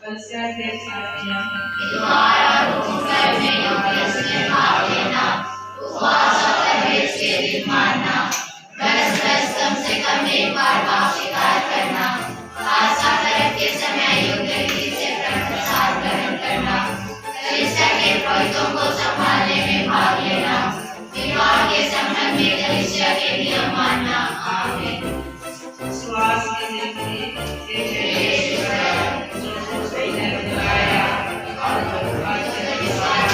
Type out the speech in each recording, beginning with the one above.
कलशा के साथियों द्वार और होकर में योग्य से भाग लेना, उपवास और परहेज के दिन मानना, 10 कम से कम एक बार पाप स्वीकार करना, आशा व्रत के समय योग्य रीति से प्रसाद ग्रहण करना, कलिशा के पुरोहितों को संभालने में भाग लेना, विवाह के संबंध में कलिशा के नियम मानना। आमीन। श्वास की जिंदगी जो सही ने बताया और जो बात करने वाला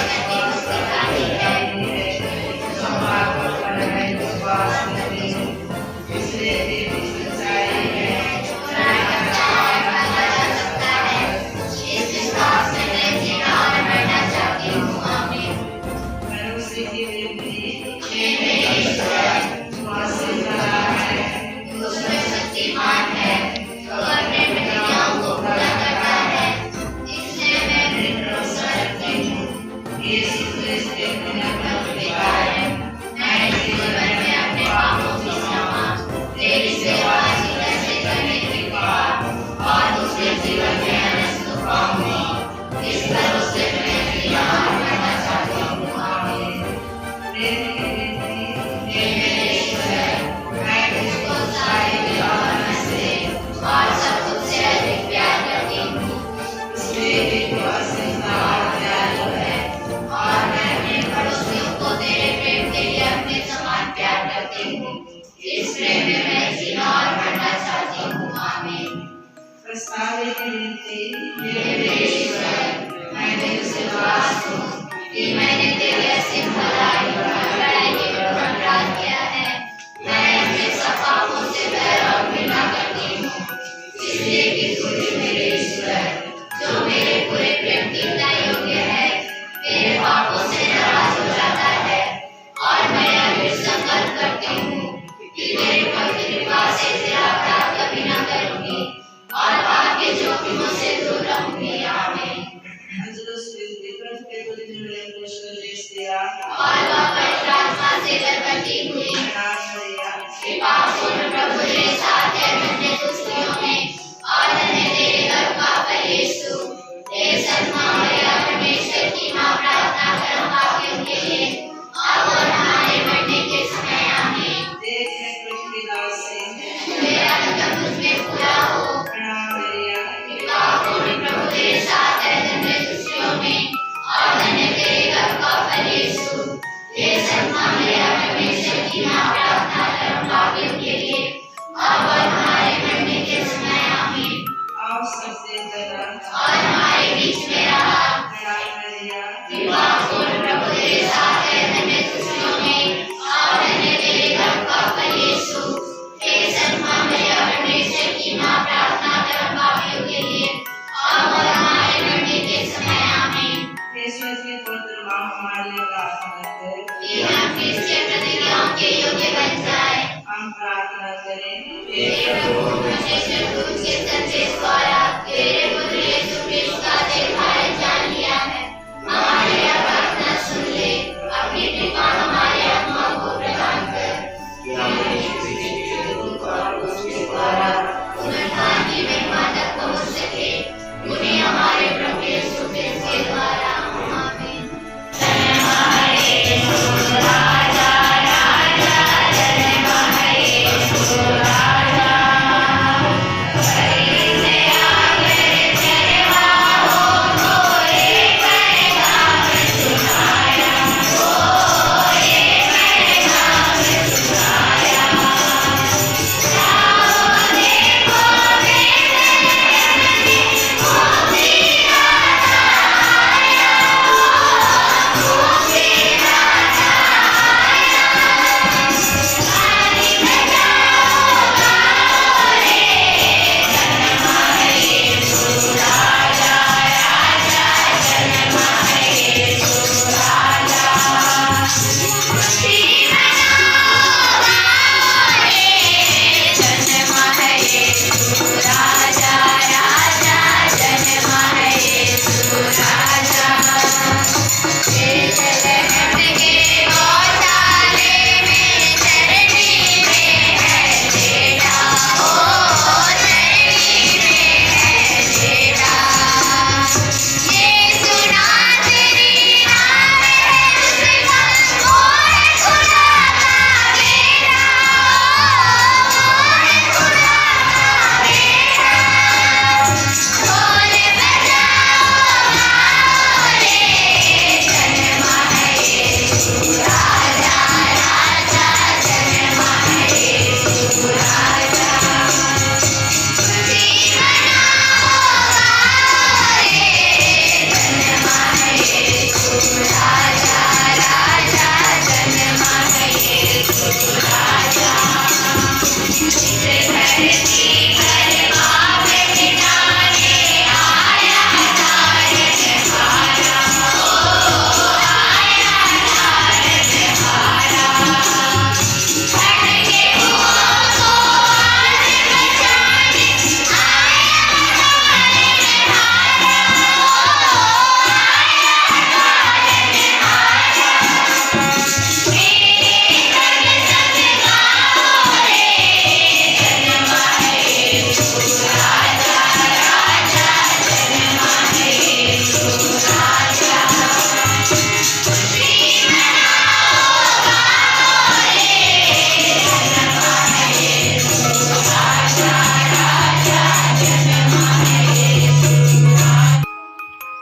उसकी है संभाल कर है विश्वास में इसलिए भी सच्चाई है इस विश्वास में मैं जीना और मरना चाहती हूँ। आमीन। मनुष्य की वृद्धि हे मेरे ईश्वर, श्वास से भरा है उसमें शक्तिमान है, तो अपने प्रतिज्ञाओं को पूरा करता है, इसलिए मैं भरोसा रखती हूँ। यीशु क्रिस्त के पुण्य के कारण मैं इस जीवन में अपने पापों की क्षमा, तेरी सेवा जीवन से करने के बाद और दूसरे जीवन में अनंत सुख पाऊंगी। इस भरोसे में जीना और मरना चाहती हूँ। आमीन। प्रेम की वृद्धि हे मेरे ईश्वर, मैं तुझको सारे विवाह से और सब कुछ से अधिक प्यार करती हूँ, इसलिए भी असीमता और दयालु है और मैं अपने पड़ोसियों को तेरे प्रेम के लिए अपने समान प्यार करती हूँ। इस प्रेम में मैं जीना और मरना चाहती हूँ। आमीन। प्रस्तावित विनती हे मेरे ईश्वर, मैं तुझसे वास हूँ कि मैंने तेरी असीम भलाई और बड़ाई के विरुद्ध अपराध किया है। मैं अपने सब पापों से बैर और घृणा करती हूँ, इसलिए कि तू ही मेरे ईश्वर, जो मेरे पूरे प्रेम की योग्य है, मेरे पापों से नाराज हो जाता है और मैं अभी संकल्प करती हूँ कि तेरे पवित्र कृपा से तेरा अपराध कभी न करूँगी और पाप के जोखिमों से दूर रहूँगी। आमीन। अंजलुस विकृत के कुछ जुड़े मुश्किल दिया और वह पवित्र आत्मा से गर्भवती हुई। कृपा पूर्ण प्रभु तेरे साथ है, धन्य तू स्त्रियों में और धन्य तेरे गर्भ का फल यीशु। हे सन्मा मरियम, परमेश्वर की माँ, प्रार्थना कर हम पापियों के लिए अब और हमारे मरने के समय। आमीन। मेरा मतलब मुझ में पूरा हो। कृपा पूर्ण प्रभु तेरे साथ है, धन्य तू स्त्रियों में और धन्य तेरे गर्भ का फल यीशु। हे सन्मा मरियम, परमेश्वर की माँ, प्रार्थना कर हम पापियों के लिए अब और हमारे मरने के समय। आमीन। और हमारे बीच में रहा। कृपा पूर्ण प्रभु तेरे साथ है, धन्य तू स्त्रियों में और धन्य तेरे गर्भ का फल यीशु। हे सन्मा मरियम, परमेश्वर की माँ, प्रार्थना कर हम पापियों के लिए अब और हमारे मरने के समय। आमीन। कि हम क्रिश्चियन प्रतिज्ञाओं के योग्य बन जाए। हम प्रार्थना करें। हे प्रभु, मुझे स्वर्गदूत के संदेश द्वारा तेरे पुत्र यीशु क्रिस्त का देखभाल जान लिया है। हमारी यह प्रार्थना सुन ले, अपनी कृपा हमारे आत्मा को प्रदान कर कि हम यीशु के दूत और उसके द्वारा पुनरुत्थान की महिमा तक पहुंच सके। उन्हें हमारे प्रभु यीशु क्रिस्त के द्वारा। आमीन।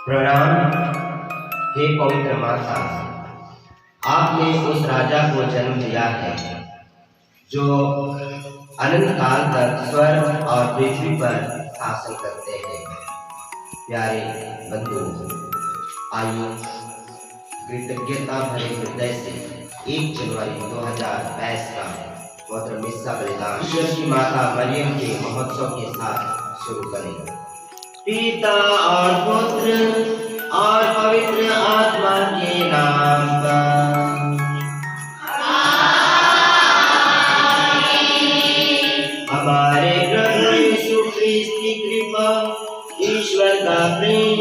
प्रणाम हे पवित्र माता, आपने उस राजा को जन्म दिया है जो अनंत काल तक स्वर्ग और पृथ्वी पर शासन करते हैं। प्यारे बंधु, आइए कृतज्ञता भरे हृदय से 1 जनवरी 2022 का पवित्र मिस्सा बलिदान ईश्वर की माता मरियम के महोत्सव के साथ शुरू करें। पिता और पुत्र और पवित्र आत्मा के नाम पर हमारे प्रभु यीशु ख्रिस्त की कृपा, ईश्वर का प्रेम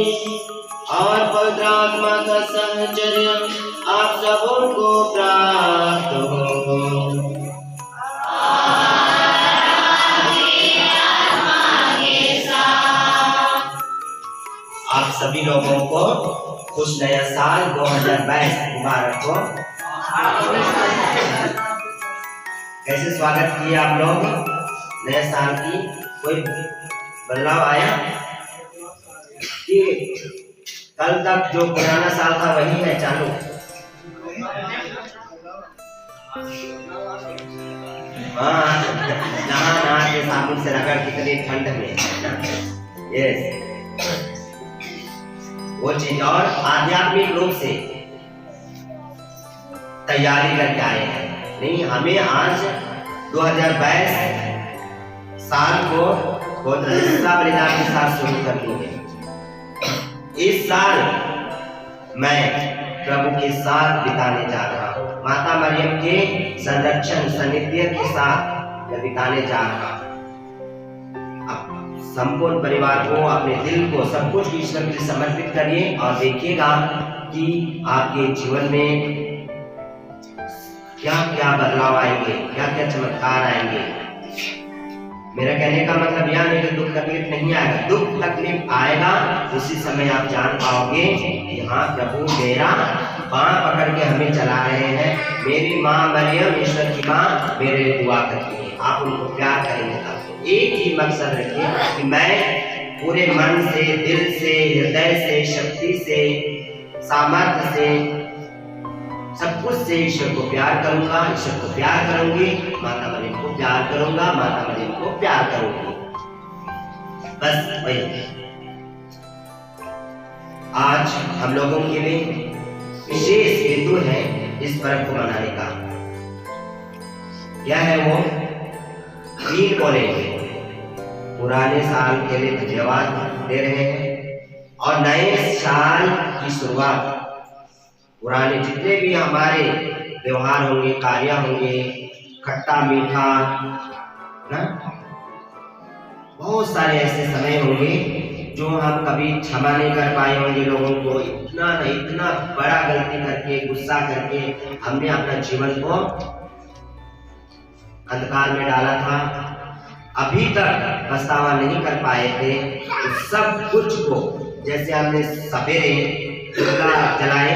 और पवित्र आत्मा का सहचर्य आप सबको प्राप्त हो। आप सभी लोगों को खुश नया साल 2022 मुबारक हो। कैसे स्वागत किए आप लोग नए साल की? कोई बदलाव आया कि कल तक जो पुराना साल था वही है चालू? हाँ, नहा के साबुन से रगड़ कितनी ठंड में, यस वो चीज। और आध्यात्मिक रूप से तैयारी करके आए हैं। नहीं, हमें आज 2022 साल को मिस्सा बलिदान के साथ शुरू करनी है। इस साल मैं प्रभु के साथ बिताने जा रहा हूँ, माता मरियम के संरक्षण सानिध्य के साथ मैं बिताने जा रहा हूँ। संपूर्ण परिवार को, अपने दिल को, सब कुछ ईश्वर के लिए समर्पित करिए और देखिएगा कि आपके जीवन में क्या क्या बदलाव आएंगे, क्या क्या चमत्कार आएंगे। मेरा कहने का मतलब यह नहीं कि दुख तकलीफ नहीं आएगा, दुख तकलीफ आएगा, उसी समय आप जान पाओगे यहाँ प्रभु मेरा बाँह पकड़ के हमें चला रहे हैं। मेरी माँ मरियम, ईश्वर की माँ, मेरे लिए दुआ करती है। आप उनको प्यार करेंगे तब। एक ही मकसद रखिए कि मैं पूरे मन से, दिल से, हृदय से, शक्ति से, सामर्थ्य से, सब कुछ से ईश्वर को प्यार करूंगा, ईश्वर को प्यार करूंगी, माता मरियम को प्यार करूंगा, माता मरियम को प्यार करूंगी। बस वही। आज हम लोगों के लिए विशेष हेतु है इस पर्व को मनाने का। क्या है वो? 3 बोले पुराने साल के लिए धन्यवाद दे रहे हैं और नए साल की शुरुआत, पुराने जितने भी हमारे व्यवहार होंगे, कार्य होंगे, खट्टा मीठा ना, बहुत सारे ऐसे समय होंगे जो हम कभी क्षमा नहीं कर पाए होंगे लोगों को। इतना बड़ा गलती करके, गुस्सा करके हमने अपना जीवन को अंधकार में डाला था, अभी तक पछतावा नहीं कर पाए थे। तो सब कुछ को जैसे हमने सवेरे जलाए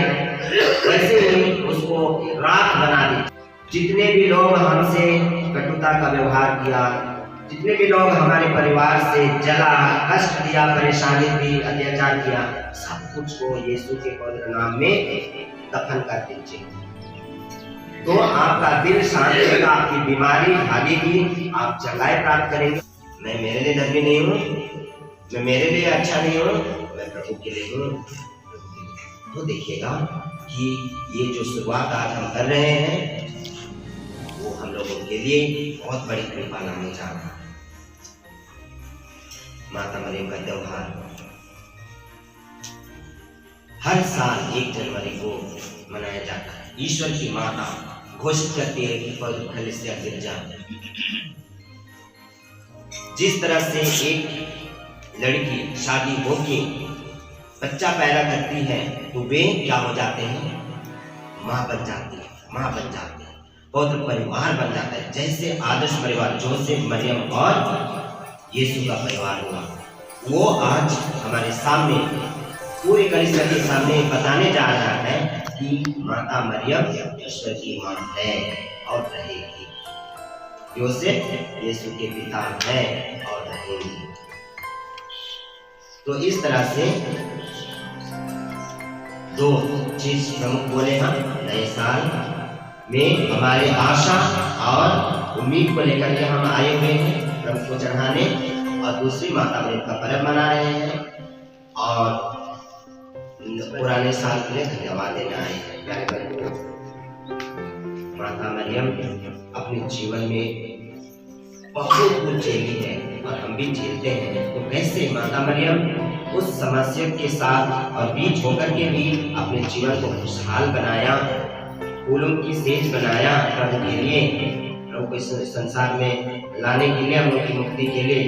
वैसे ही उसको रात बना दी। जितने भी लोग हमसे कटुता का व्यवहार किया, जितने भी लोग हमारे परिवार से जला, कष्ट दिया, परेशानी दी, अत्याचार किया, सब कुछ को यीशु के पवित्र नाम में दफन कर दीजिए। तो आपका दिल शांत होगा, आपकी बीमारी भागेगी, आप जंगाई प्राप्त करेंगे। मैं मेरे लिए धर्मी नहीं हूँ, मैं मेरे लिए अच्छा नहीं हूँ, मैं प्रभु के लिए हूँ। तो देखिएगा कि ये जो शुरुआत आज हम कर रहे हैं वो हम लोगों के लिए बहुत बड़ी कृपा लाने जा रहा है। माता मरियम का त्योहार हर साल 1 जनवरी को मनाया जाता है। ईश्वर की माता घोषित करती है कि पवित्र कलीसिया गिरजा जिस तरह से एक लड़की शादी होके बच्चा पैदा करती है तो वे क्या हो जाते हैं? माँ बन जाती है, माँ बन जाती है, पवित्र परिवार बन जाता है। जैसे आदर्श परिवार जोसेफ, मरियम और यीशु का परिवार हुआ, वो आज हमारे सामने, पूरे कलीसिया के सामने बताने जा रहा है कि माता मरियम ईश्वर की माँ है और रहेगी, योसेफ यीशु के पिता है और रहेंगे। तो इस तरह से दो चीज प्रमुख बोले हम नए साल में हमारे आशा और उम्मीद को लेकर के हम आए हुए हैं प्रभु को चढ़ाने, और दूसरी माता मरियम का पर्व मना रहे हैं और पुराने साल के लिए धन्यवाद देना आए हैं। प्यारे बच्चों, माता मरियम अपने जीवन में बहुत कुछ झेली है और हम भी झेलते हैं। तो कैसे माता मरियम उस समस्या के साथ और बीच होकर के भी अपने जीवन को खुशहाल बनाया, फूलों की सेज बनाया प्रभु के लिए, प्रभु को इस संसार में लाने के लिए, हम लोग की मुक्ति के लिए।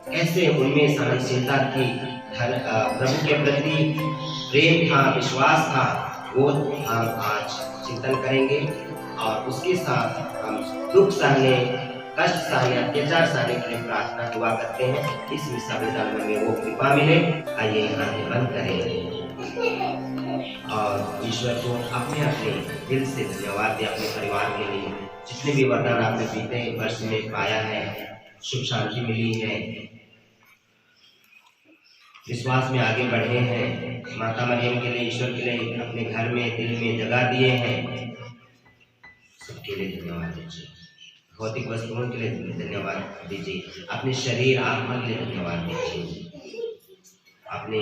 कैसे उनमें सहनशीलता थी, प्रभु के प्रति प्रेम था, विश्वास था, वो हम आज चिंतन करेंगे और उसके साथ हम दुख सहने, कष्ट सहने, अत्याचार सहने के लिए प्रार्थना दुआ करते हैं। इस विश्वविद्यालय में हमें वो कृपा मिले। आइए आंखें बंद करें और ईश्वर को अपने अपने दिल से धन्यवाद दें अपने परिवार के लिए, जितने भी वरदान आपने बीते वर्ष में पाया है, सुख शांति मिली है, विश्वास में आगे बढ़े हैं, माता मरियम के लिए, ईश्वर के लिए अपने घर में दिल में जगह दिए हैं, सबके लिए धन्यवाद दीजिए। भौतिक वस्तुओं के लिए धन्यवाद दीजिए, अपने शरीर आत्मा के लिए धन्यवाद दीजिए, अपने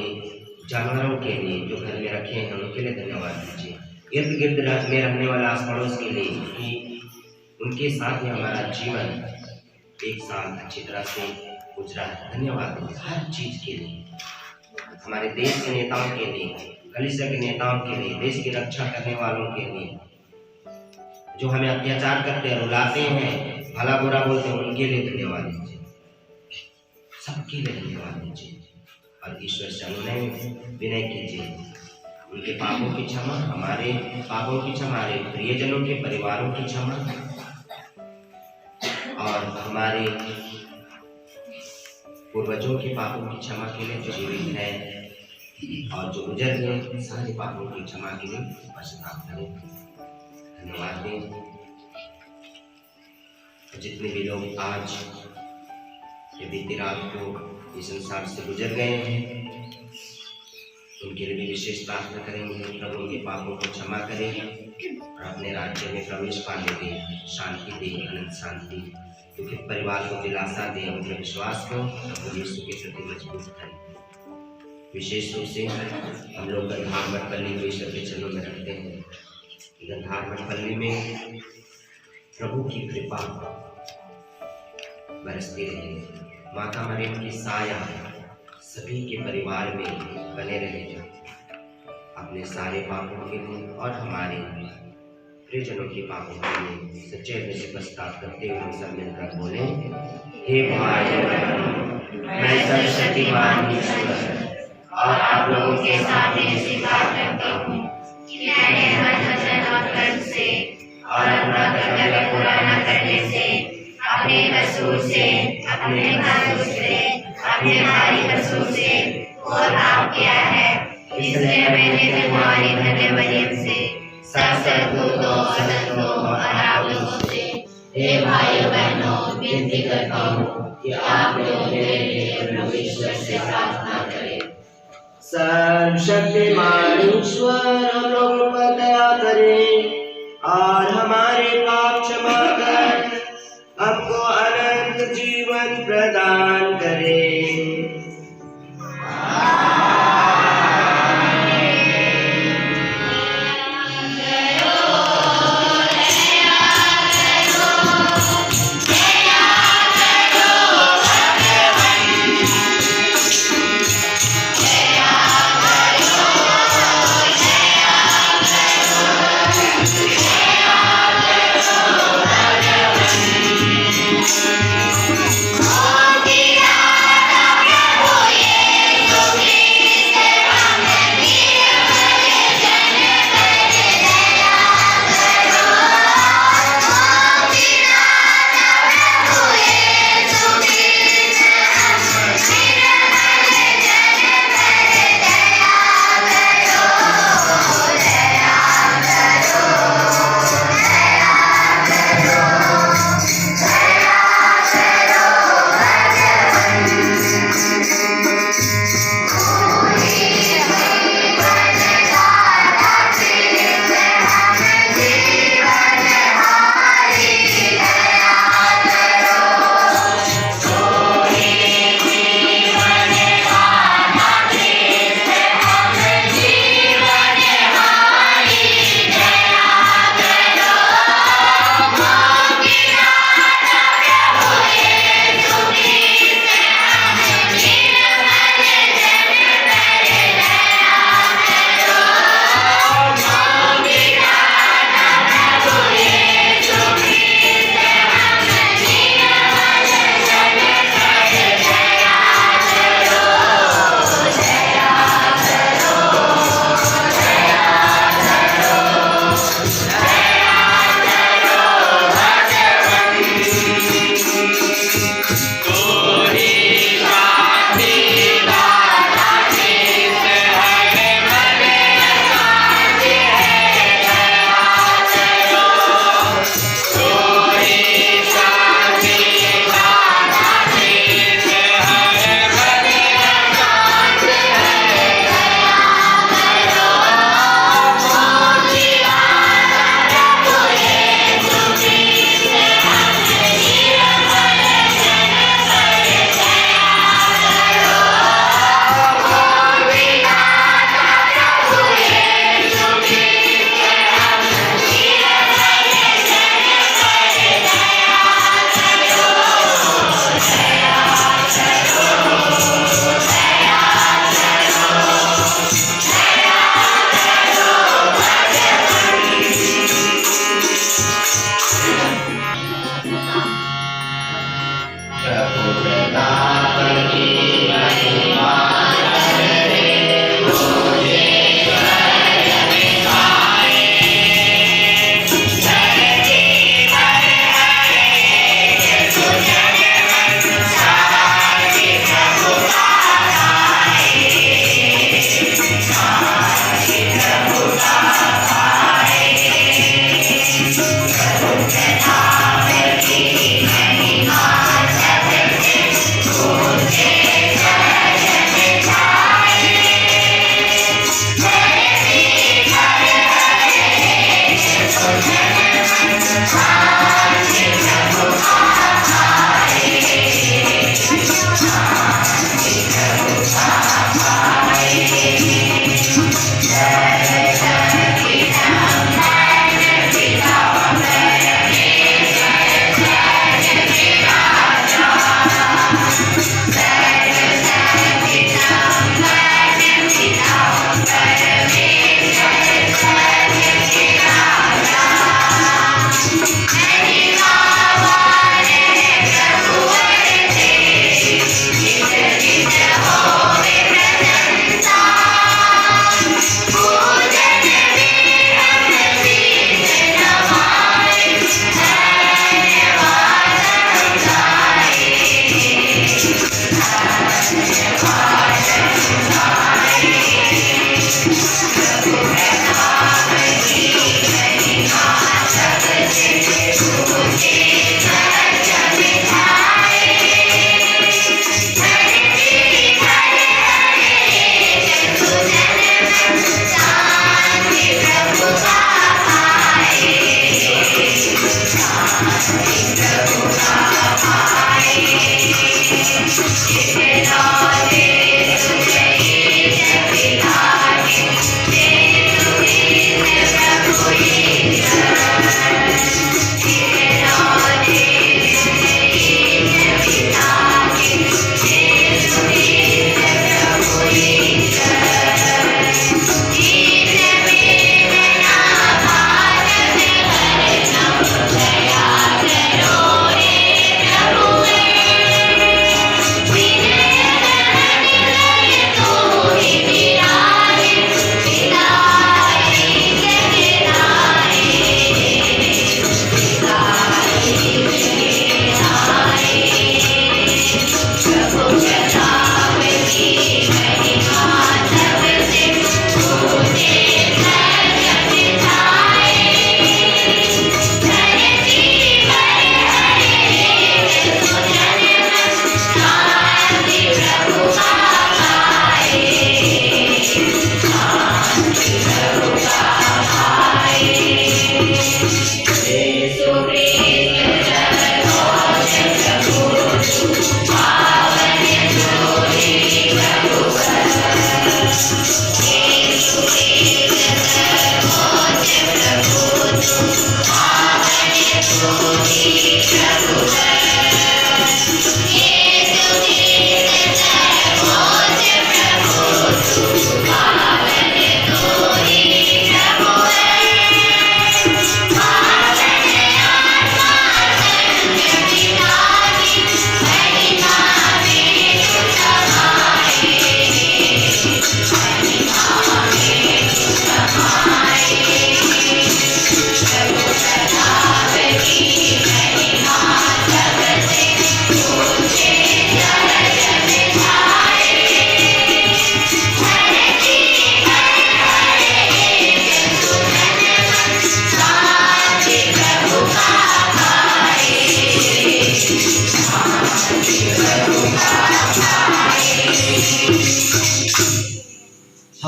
जानवरों के लिए जो घर में रखे हैं उनके लिए धन्यवाद दीजिए, इर्द गिर्द में रहने वाले आस पड़ोस के लिए कि उनके साथ ही हमारा जीवन एक साल अच्छी तरह से गुजरा है। धन्यवाद दीजिए हर चीज के लिए, हमारे देश के नेताओं के लिए, कलीसिया के नेताओं के लिए, देश की रक्षा करने वालों के लिए, जो हमें अत्याचार करते हैं, रुलाते हैं, भला बुरा बोलते हैं, उनके लिए धन्यवाद दीजिए, सबके लिए धन्यवाद दीजिए। और ईश्वर से अनुनय विनय कीजिए, उनके पापों की क्षमा, हमारे पापों की क्षमा, हमारे प्रियजनों के परिवारों की क्षमा और हमारे पूर्वजों के पापों की क्षमा के लिए जो जीवित है और जो गुजर गए, सारे पापों की क्षमा के लिए पश्चाताप करें, धन्यवाद दें। जितने भी लोग आज बीती रात को इस संसार से गुजर गए हैं, उनके लिए भी विशेष प्रार्थना करेंगे, प्रभु उनके पापों को क्षमा करें और अपने राज्य में प्रवेश पाने दें, शांति दें, अनंत शांति, दुखित परिवार को दिलासा दें, उनके विश्वास को प्रभु यीशु के प्रति मजबूत करें। विशेष रूप से हम लोग गंधार मठपल्ली को ईश्वर के चरणों में रखते हैं। गंधार मठपल्ली में प्रभु की कृपा बरसती रहे, माता मरियम की साया सभी के परिवार में बने रहे, अपने सारे पापों के लिए और हमारे प्रियजनों के पापों के लिए सच्चे हृदय से पश्चाताप करते हुए हम सब मिलकर बोले, हे भाई बहनों, मैं सर्वशक्तिमान ईश्वर और आप लोगों के सामने स्वीकार करता हूँ कि मैंने हर वचन और कर्म से और अपना कर्तव्य पूरा न करने से, अपने कसूर से, अपने भाइयों से, अपने भाई कसूर से और पाप किया है। इसलिए मैंने तुम्हारी धन्य मरियम से, सब सद्दूतों और संतों और आप लोगों से, हे भाइयों बहनों, विनती करता हूँ कि आप लोग मेरे लिए प्रभु ईश्वर से प्रार्थना करें। सर्वशक्तिमान ईश्वर हम लोगों पर दया करें और हमारे पाप क्षमा कर हमको अनंत जीवन प्रदान करे। आगे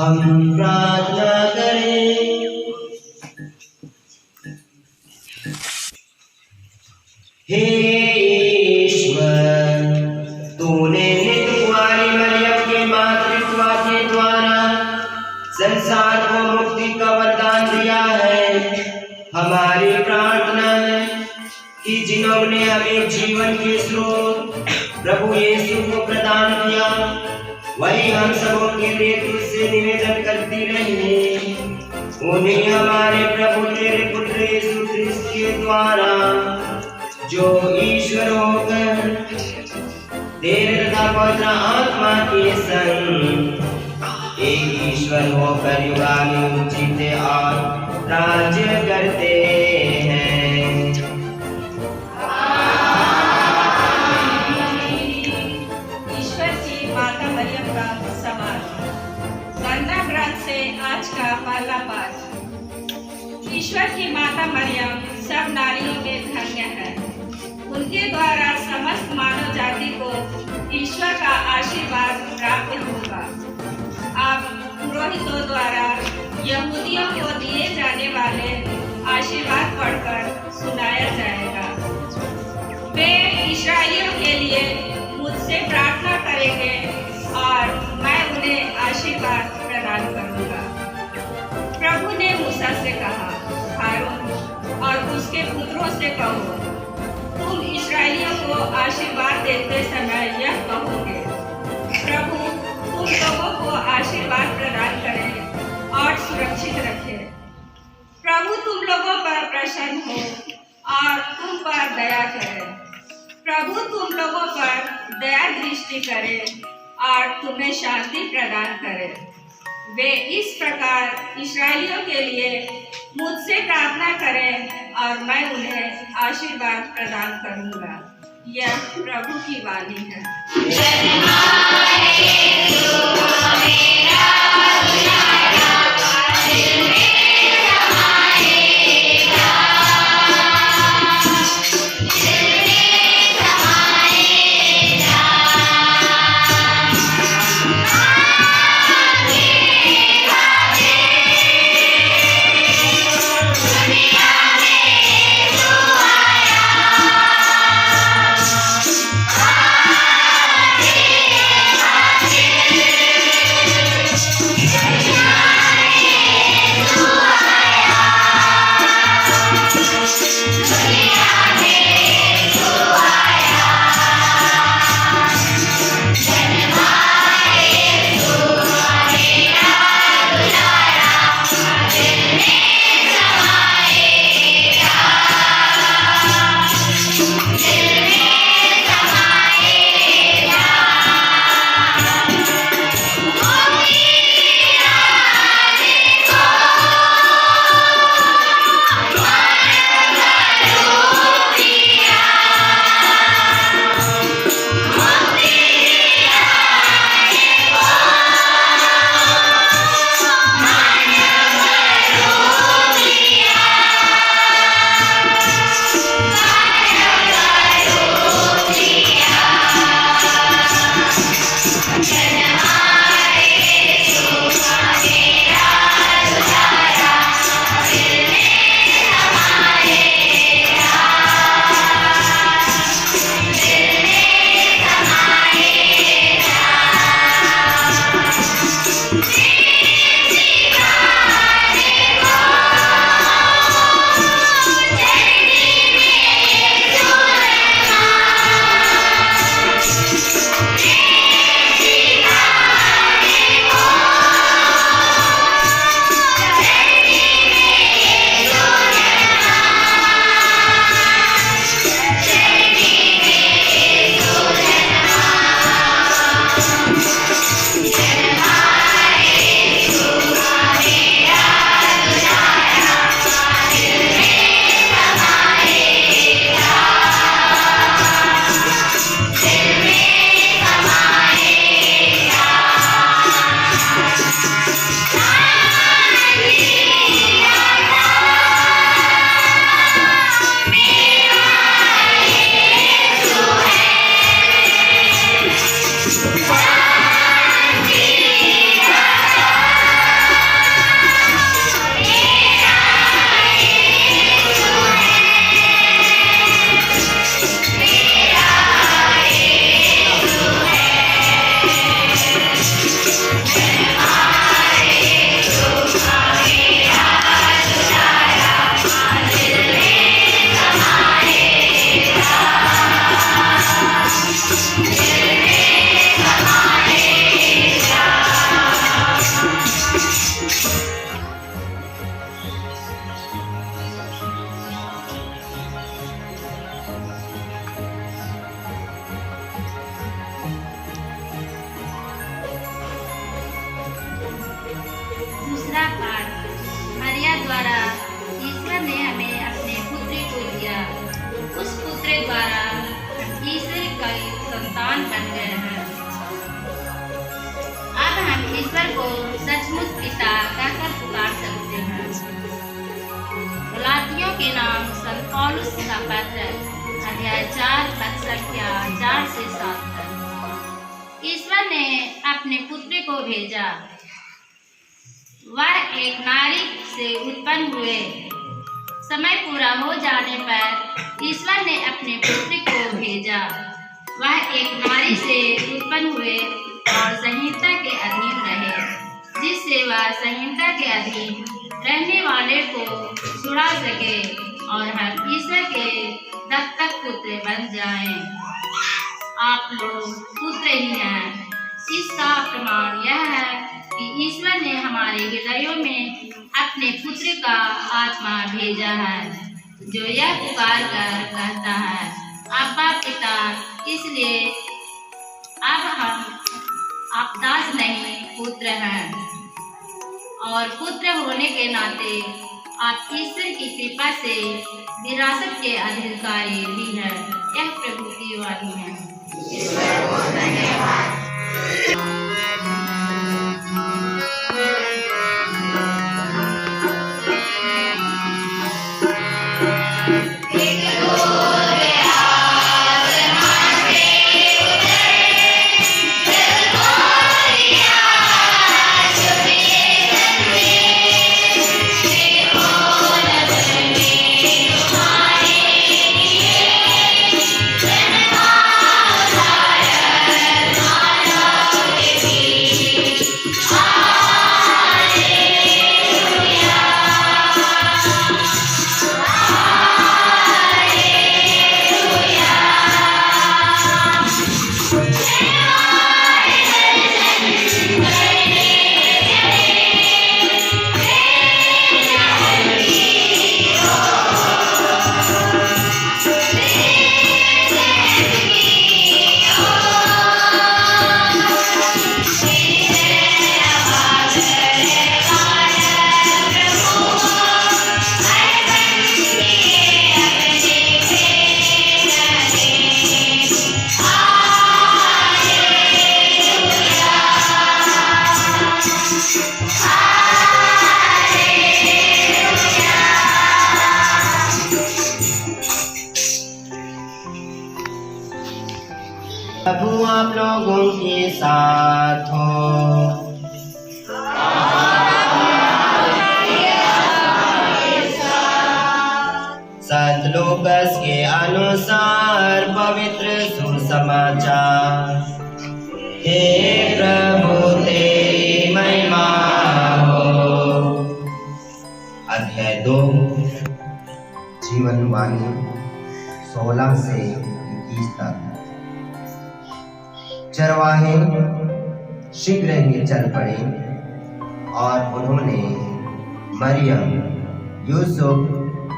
हम प्रार्थना करें। हे ईश्वर, तूने नित्य कुमारी मरियम के मातृत्व के द्वारा संसार को मुक्ति का वरदान दिया है। हमारी प्रार्थना है कि जिन्होंने हमें जीवन के स्रोत प्रभु यीशु को प्रदान किया, वही हम सबों के लिए तुझसे निवेदन करती रही। उन्हें हमारे प्रभु तेरे पुत्र यीशु क्रिस्त के द्वारा, जो ईश्वर होकर तेरे तथा पवित्र आत्मा के संग एक ईश्वर होकर युगानुयुग जीते और राज्य करते हैं। आज का पहला पाठ। ईश्वर की माता मरियम सब नारियों के धन्य है। उनके द्वारा समस्त मानव जाति को ईश्वर का आशीर्वाद प्राप्त होगा। अब पुरोहितों द्वारा यहूदियों को दिए जाने वाले आशीर्वाद पढ़कर सुनाया जाएगा। वे इस्राएलियों के लिए मुझसे प्रार्थना करेंगे और मैं उन्हें आशीर्वाद प्रदान करूंगा। प्रभु ने मूसा से कहा, हारून और उसके पुत्रों से कहो, तुम इस्राएलियों को आशीर्वाद देते समय यह कहोगे, प्रभु तुम लोगों को आशीर्वाद प्रदान करे और सुरक्षित रखे। प्रभु तुम लोगों पर प्रसन्न हो और तुम पर दया करे। प्रभु तुम लोगों पर दया दृष्टि करे और तुम्हें शांति प्रदान करे। वे इस प्रकार इस्राएलियों के लिए मुझसे प्रार्थना करें और मैं उन्हें आशीर्वाद प्रदान करूंगा। यह प्रभु की वाणी है। Yeah. पौलुस का पत्र अध्याय 4 पद संख्या 4 से 7 तक। ईश्वर ने अपने पुत्र को भेजा, वह एक नारी से उत्पन्न हुए। समय पूरा हो जाने पर ईश्वर ने अपने पुत्र को भेजा, वह एक नारी से उत्पन्न हुए और संहिता के अधीन रहे, जिससे वह संहिता के अधीन रहने वाले को छुड़ा सके और हम ईश्वर के दत्तक पुत्र बन जाएं। आप लोग पुत्र ही हैं। इसका प्रमाण यह है कि ईश्वर ने हमारे हृदयों में अपने पुत्र का आत्मा भेजा है, जो यह पुकार कर कहता है, अब्बा पिता। इसलिए अब हम आप दास नहीं पुत्र हैं, और पुत्र होने के नाते आप ईश्वर की कृपा से विरासत के अधिकारी भी हैं। यह प्रभु की वाणी है। ईश्वर को धन्यवाद। प्रभु आप लोगों के साथ हो। संत लूकास के अनुसार पवित्र सुसमाचार। हे प्रभु तेरी महिमा हो। अध्याय 2 जीवनवाणी 16 से 21 तक। चरवाहे शीघ्र ही चल पड़े और उन्होंने मरियम, यूसुफ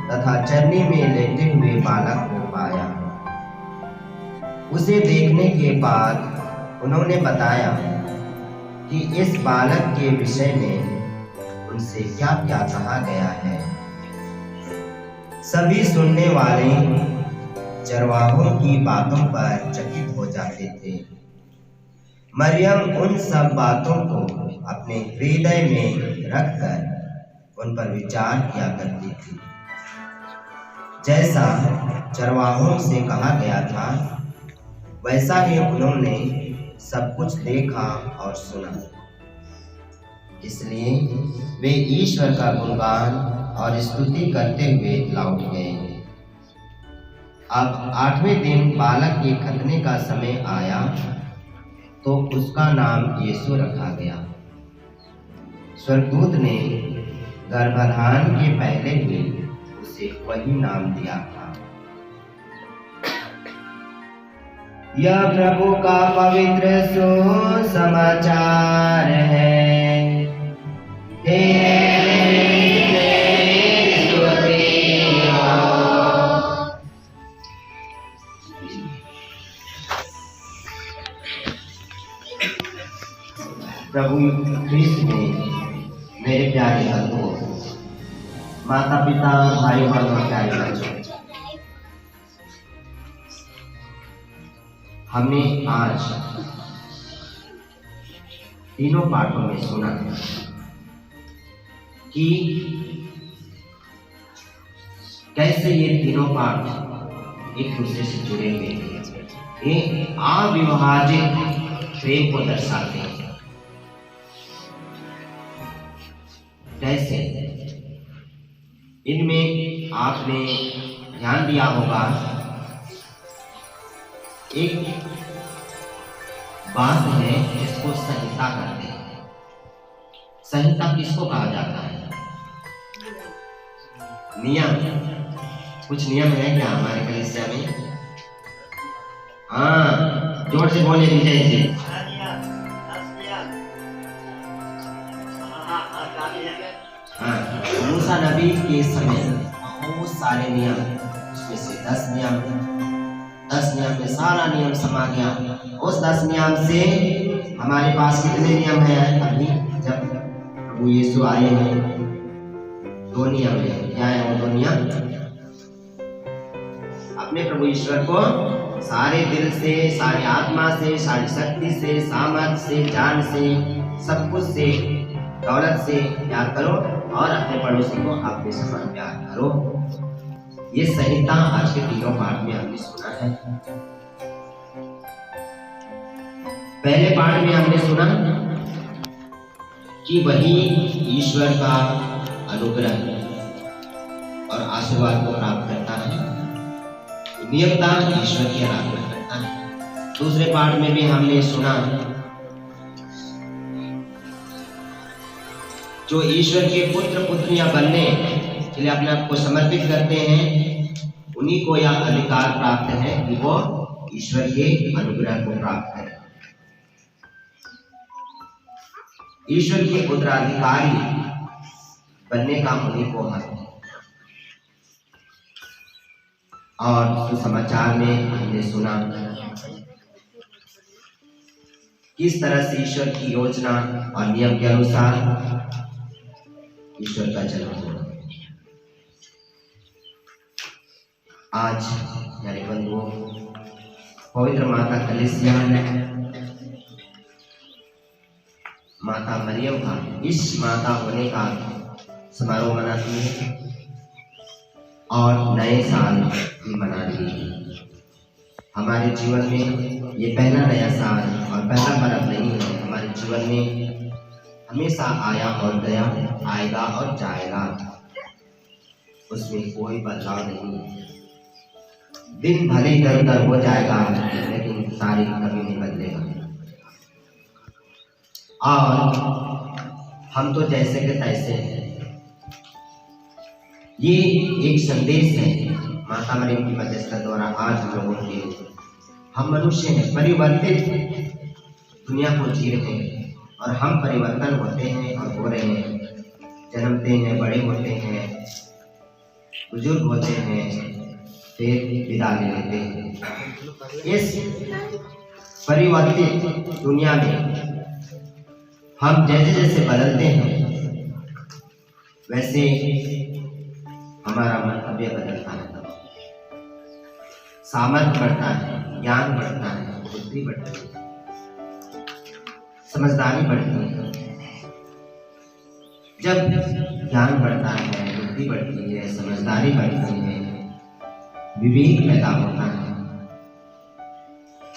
तथा चरनी में लेटे हुए बालक को पाया। उसे देखने के बाद उन्होंने बताया कि इस बालक के विषय में उनसे क्या क्या कहा गया है। सभी सुनने वाले चरवाहों की बातों पर चकित हो जाते थे। मरियम उन सब बातों को अपने हृदय में रखकर उन पर विचार किया करती थी, जैसा चरवाहों से कहा गया था वैसा ही उन्होंने सब कुछ देखा और सुना। इसलिए वे ईश्वर का गुणगान और स्तुति करते हुए लौट गए। अब 8वें दिन बालक के खतने का समय आया तो उसका नाम यीशु रखा गया। स्वर्गदूत ने गर्भधारण के पहले ही उसे वही नाम दिया था। यह प्रभु का पवित्र सुसमाचार है। हे प्रभु ख्रिस्त में मेरे प्यारे बंधुओं, माता पिता, भाई बहन और प्यारे बच्चों, हमने आज तीनों पाठों में सुना कि कैसे ये तीनों पाठ एक दूसरे से जुड़े हुए हैं। ये अविभाजित प्रेम को दर्शाते हैं। कैसे? इनमें आपने ध्यान दिया होगा, एक बात है जिसको संहिता कहते हैं। संहिता किसको कहा जाता है? नियम। कुछ नियम है क्या हमारे कलिसिया में? हाँ, जोर से बोले विजय जी। हाँ, मूसा नबी के समय बहुत सारे नियम, उसमें से 10 नियम में सारा नियम समा गया। उस 10 नियम से हमारे पास कितने नियम हैं अभी? जब प्रभु यीशु आए हैं 2 नियम है। क्या है वो 2 नियम? अपने प्रभु ईश्वर को सारे दिल से, सारी आत्मा से, सारी शक्ति से, सामर्थ से, जान से, सब कुछ से, दौलत से प्यार करो और अपने पड़ोसी को अपने समान प्यार करो। ये संहिता आज के तीनों पाठ में हमने सुना है। पहले पाठ में हमने सुना कि वही ईश्वर का अनुग्रह और आशीर्वाद को प्राप्त करता है, नियमता ईश्वर की आराधना करता है। दूसरे पाठ में भी हमने सुना जो ईश्वर के पुत्र पुत्रियां बनने के लिए अपने आप को समर्पित करते हैं, उन्हीं को यह अधिकार प्राप्त है कि वो ईश्वर के अनुग्रह को प्राप्त करें। ईश्वर के उत्तराधिकारी बनने का उन्हीं को हक है। और सुसमाचार में हमने सुना किस तरह से ईश्वर की योजना और नियम के अनुसार ईश्वर का जन्म हुआ। आज मेरे बंधुओं, पवित्र माता कलीसिया माता मरियम का इस माता होने का समारोह मनाती है और नए साल भी मना रही है। हमारे जीवन में ये पहला नया साल और पहला पर्व नहीं है। हमारे जीवन में हमेशा आया और गया, आएगा और जाएगा, उसमें कोई बदलाव नहीं है। दिन भले इधर उधर हो जाएगा लेकिन तारीख कभी नहीं बदलेगा। और हम तो जैसे के तैसे हैं। ये एक संदेश है माता मरियम की मध्यस्थता द्वारा आज हम लोगों के। हम मनुष्य हैं, परिवर्तित दुनिया को जी रहे हैं और हम परिवर्तन होते हैं और हो रहे हैं। जन्मते हैं, बड़े होते हैं, बुजुर्ग होते हैं, फिर विदा ले लेते हैं। इस परिवर्तित दुनिया में हम जैसे जैसे बदलते हैं वैसे हमारा मंतव्य बदलता है, सामर्थ्य बढ़ता है, ज्ञान बढ़ता है, बुद्धि बढ़ती है, समझदारी बढ़ती है। जब ज्ञान बढ़ता है, बुद्धि बढ़ती है, समझदारी बढ़ती है, विवेक पैदा होता है,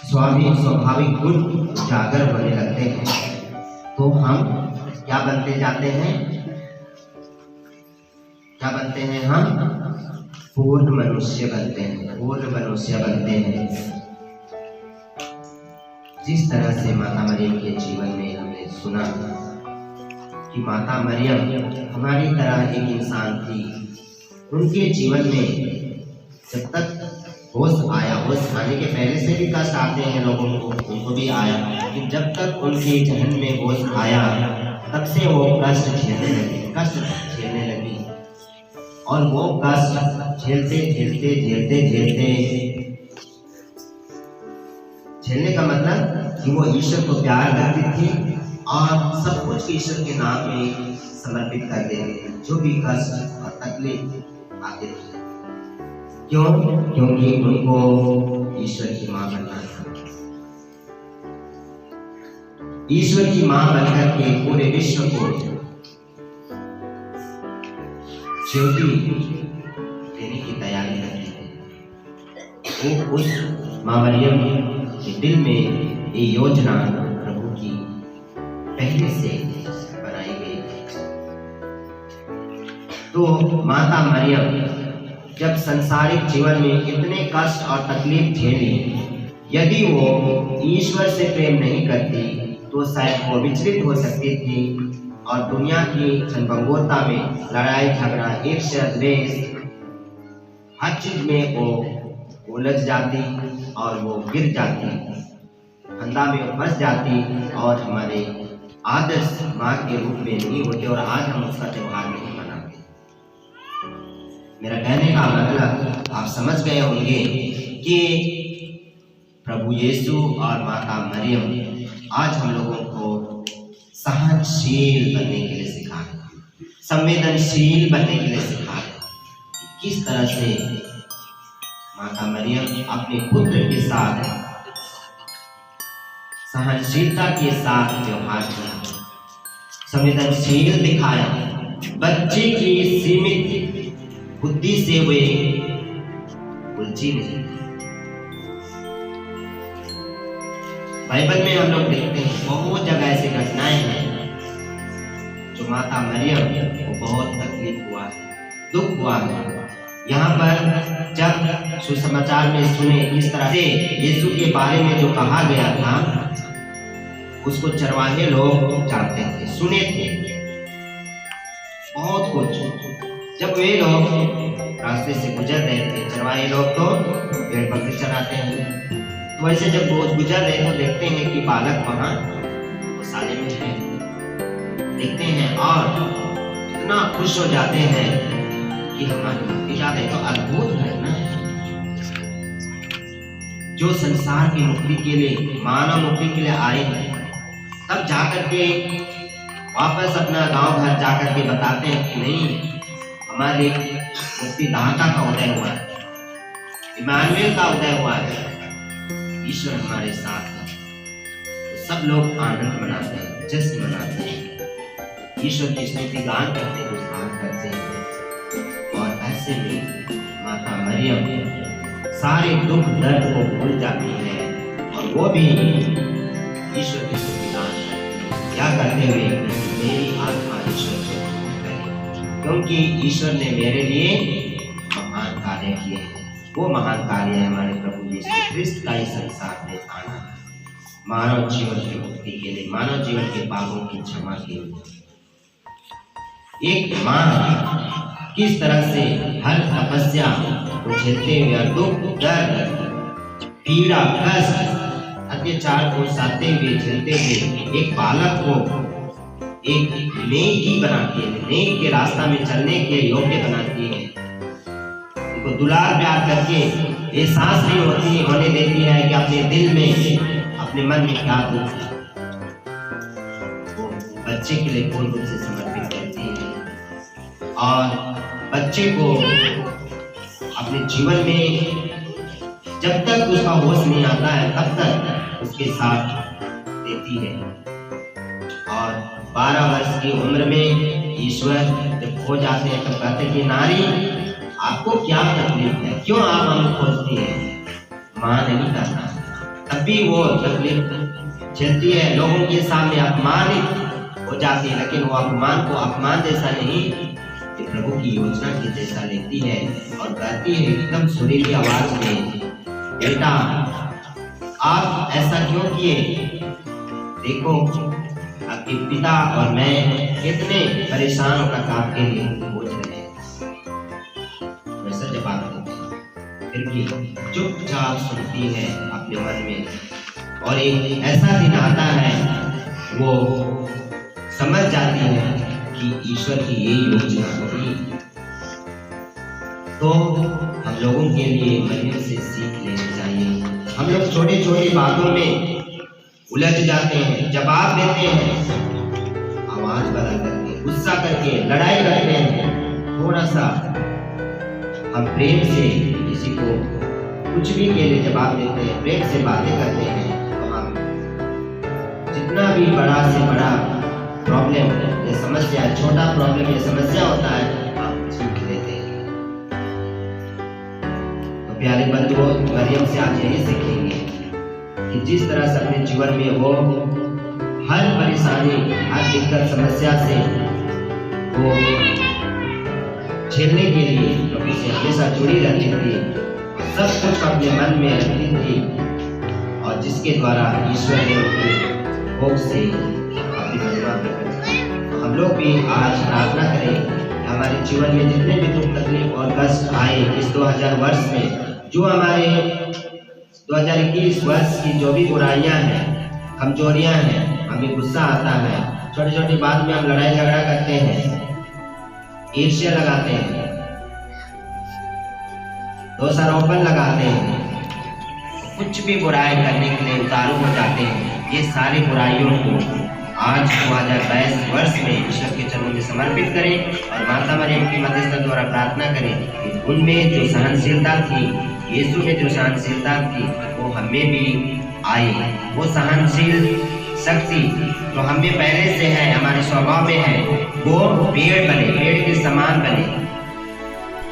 स्वाभाविक गुण उजागर होने लगते हैं, तो हम क्या बनते जाते हैं? क्या बनते हैं हम? पूर्ण मनुष्य बनते हैं, पूर्ण मनुष्य बनते हैं। जिस तरह से माता मरियम के जीवन में हमने सुना कि माता मरियम हमारी तरह एक इंसान थी। उनके जीवन में जब तक होश आया, होश आने के पहले से भी कष्ट आते हैं लोगों को, उनको भी आया, लेकिन जब तक उनके जहन में होश आया तब से वो कष्ट झेलने लगी और वो कष्ट झेलने का मतलब कि वो ईश्वर को प्यार करती थी और सब कुछ ईश्वर के नाम में समर्पित कर देते थे, जो भी कष्ट और तकलीफ आते थे। क्यों? क्योंकि उनको ईश्वर की मां बनना था। ईश्वर की मां बनकर के पूरे विश्व को ज्योति देने की तैयारी करती है। वो उस माँ मरियम के दिल में ये योजना प्रभु की पहले से बनाई गई। तो माता मरियम जब संसारिक जीवन में इतने कष्ट और तकलीफ झेली, यदि वो ईश्वर से प्रेम नहीं करती तो शायद वो विचलित हो सकती थी और दुनिया की क्षणभंगुरता में लड़ाई झगड़ा, ईर्ष्या, द्वेष, हर चीज में वो उलझ जाती और वो गिर जाती, फंदा में फंस जाती और हमारे आदर्श माँ के रूप में नहीं होते और आज हम उसका त्योहार नहीं मनाते। मेरा कहने का मतलब आप समझ गए होंगे कि प्रभु यीशु और माता मरियम आज हम लोगों को सहनशील बनने के लिए सिखा रहे हैं, संवेदनशील बनने के लिए सिखा रहे हैं। किस तरह से माता मरियम अपने पुत्र के साथ सहनशीलता के साथ व्यवहार किया, संवेदनशील दिखाया, बच्चे की सीमित बुद्धि से वे उलझी नहीं। बाइबल में हम लोग देखते हैं बहुत जगह ऐसी घटनाएं हैं जो माता मरियम को बहुत तकलीफ हुआ है, दुख हुआ है। यहाँ पर जब सुसमाचार में सुने इस तरह से यीशु के बारे में जो कहा गया था, उसको चरवाहे लोग जानते थे, सुने थे बहुत कुछ। जब वे लोग रास्ते से गुजर रहे थे, चरवाहे लोग तो भेड़ बकरी चराते हैं, तो वैसे जब रोज गुजर रहे तो देखते हैं कि बालक वहाँ गौशाले में है, देखते हैं और इतना खुश हो जाते हैं कि हमारी मुक्ति याद है। तो अद्भुत घटना है जो संसार की मुक्ति के लिए, मानव मुक्ति के लिए आए हैं, तब जाकर के वापस अपना गांव घर जाकर के बताते हैं कि नहीं, हमारे मुक्तिदाता का उदय हुआ है, इमानुएल का उदय हुआ है, ईश्वर हमारे साथ है। तो सब लोग आनंद मनाते हैं, जश्न मनाते हैं, ईश्वर की स्तुति गान करते हैं, उद्धार करते हैं। और ऐसे में माता मरियम सारे दुख दर्द को भूल जाती है और वो भी ईश्वर की स्तुति गान करती है। क्या करते हुए? मेरी आत्मा ईश्वर को करे, क्योंकि ईश्वर ने मेरे लिए महान कार्य किए हैं। वो महान कार्य है हमारे प्रभु यीशु क्रिस्त का इस संसार में आना, मानव जीवन की मुक्ति के लिए, मानव जीवन के पापों की क्षमा के लिए। एक माँ किस तरह से हर तपस्या को झेलते हुए, दुख दर्द पीड़ा कष्ट अत्याचार को सहते हुए झेलते हुए एक बालक को एक नेकी बनाती है, नेक के रास्ता में चलने के योग्य बनाती है, उनको दुलार प्यार करके एहसास नहीं होने देती है कि अपने दिल में, अपने मन में क्या दुख है, वो बच्चे के लिए पूर्ण रूप से समर्पित करती है और बच्चे को अपने जीवन में जब तक उसका होश नहीं आता है तब तक उसके साथ देती है। और 12 वर्ष की उम्र में ईश्वर जब खो जाते हैं तब कहते हैं कि नारी आपको क्या तकलीफ है, क्यों आप हमें खोजती हैं? मां नहीं करता, तब भी वो तकलीफ झेलती है, लोगों के सामने अपमानित हो जाती है, लेकिन वो अपमान को अपमान जैसा नहीं, ये प्रभु की योजना के जैसा लेती है और कहती है एकदम सुरीली आवाज में, बेटा आप ऐसा क्यों किए? देखो आपके पिता और मैं कितने परेशान होकर आपके लिए खोज रहे हैं। वैसा जवाब देती है, फिर भी चुपचाप सुनती है अपने मन में। और एक ऐसा दिन आता है वो समझ जाती है कि ईश्वर की ये योजना थी। तो हम लोगों के लिए मरियम से सीख लेनी चाहिए। हम लोग छोटी छोटी बातों में उलझ जाते हैं, जवाब देते हैं, आवाज बदल करके, गुस्सा करके, लड़ाई करते हैं। थोड़ा सा हम प्रेम से किसी को कुछ भी के लिए जवाब देते हैं, प्रेम से बातें करते हैं, तो हम जितना भी बड़ा से बड़ा प्रॉब्लम या समस्या, छोटा प्रॉब्लम या समस्या होता है, हम सीख लेते हैं। प्यारे बंधुओं, मरियम से आप यही सीखेंगे कि जिस तरह से अपने जीवन में वो हर परेशानी, हर दिक्कत, समस्या से वो झेलने के लिए प्रभु से हमेशा जुड़ी रहती थी, सब कुछ अपने मन में रखती थी, और जिसके द्वारा ईश्वर ने उनके भोग से अपनी महिमा प्रकट की। हम लोग भी आज प्रार्थना करें कि हमारे जीवन में जितने भी दुख, तकलीफ और कष्ट आए इस 2000 वर्ष में, जो हमारे 2021 वर्ष की जो भी बुराइयां हैं, कमजोरियां हैं, हमें गुस्सा आता है, छोटी छोटी बात में हम लड़ाई झगड़ा करते हैं, ईर्ष्या लगाते हैं, दोषारोपण लगाते हैं, कुछ भी बुराई करने के लिए उतारू हो जाते हैं। ये सारी बुराइयों को आज 2022 वर्ष में ईश्वर के चरणों में समर्पित करें और माता मरियम की मध्यस्थता द्वारा प्रार्थना करें कि उनमें जो सहनशीलता थी, यीशु में जो सहनशीलता थी, वो हमें भी आए। वो सहनशील शक्ति जो हमें पहले से है, हमारे स्वभाव में है, वो पेड़ बने, पेड़ के समान बने,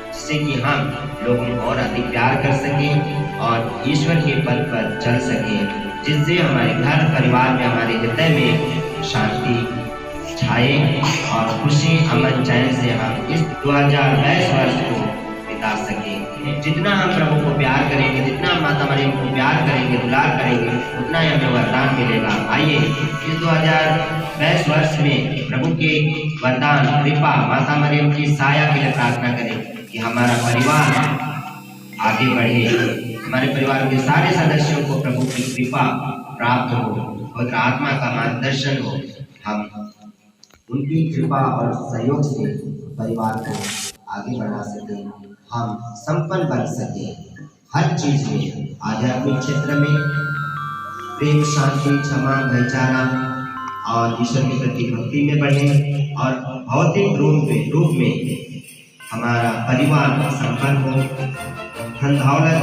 जिससे कि हम लोगों को और अधिक प्यार कर सकें और ईश्वर के पद पर चल सकें, जिससे हमारे घर परिवार में, हमारे हृदय में शांति छाए और खुशी, अमन, चैन से हम इस 2022 वर्ष को बिता सकें। जितना हम प्रभु को प्यार करेंगे, जितना हम माता मरियम को प्यार करेंगे, दुलार करेंगे, उतना ही हमें वरदान मिलेगा। आइए इस 2022 वर्ष में प्रभु के वरदान, कृपा, माता मरियम की साया के लिए प्रार्थना करें कि हमारा परिवार आगे बढ़े, हमारे परिवार के सारे सदस्यों को प्रभु की कृपा प्राप्त हो और आत्मा का मार्गदर्शन हो। हम उनकी कृपा और सहयोग से परिवार को आगे बढ़ा सकें, हम संपन्न बन सकें हर चीज में, आध्यात्मिक क्षेत्र में प्रेम, शांति, क्षमा, भाईचारा और ईश्वर के प्रति भक्ति में बढ़े और भौतिक रूप में हमारा परिवार संपन्न हो, धन दौलत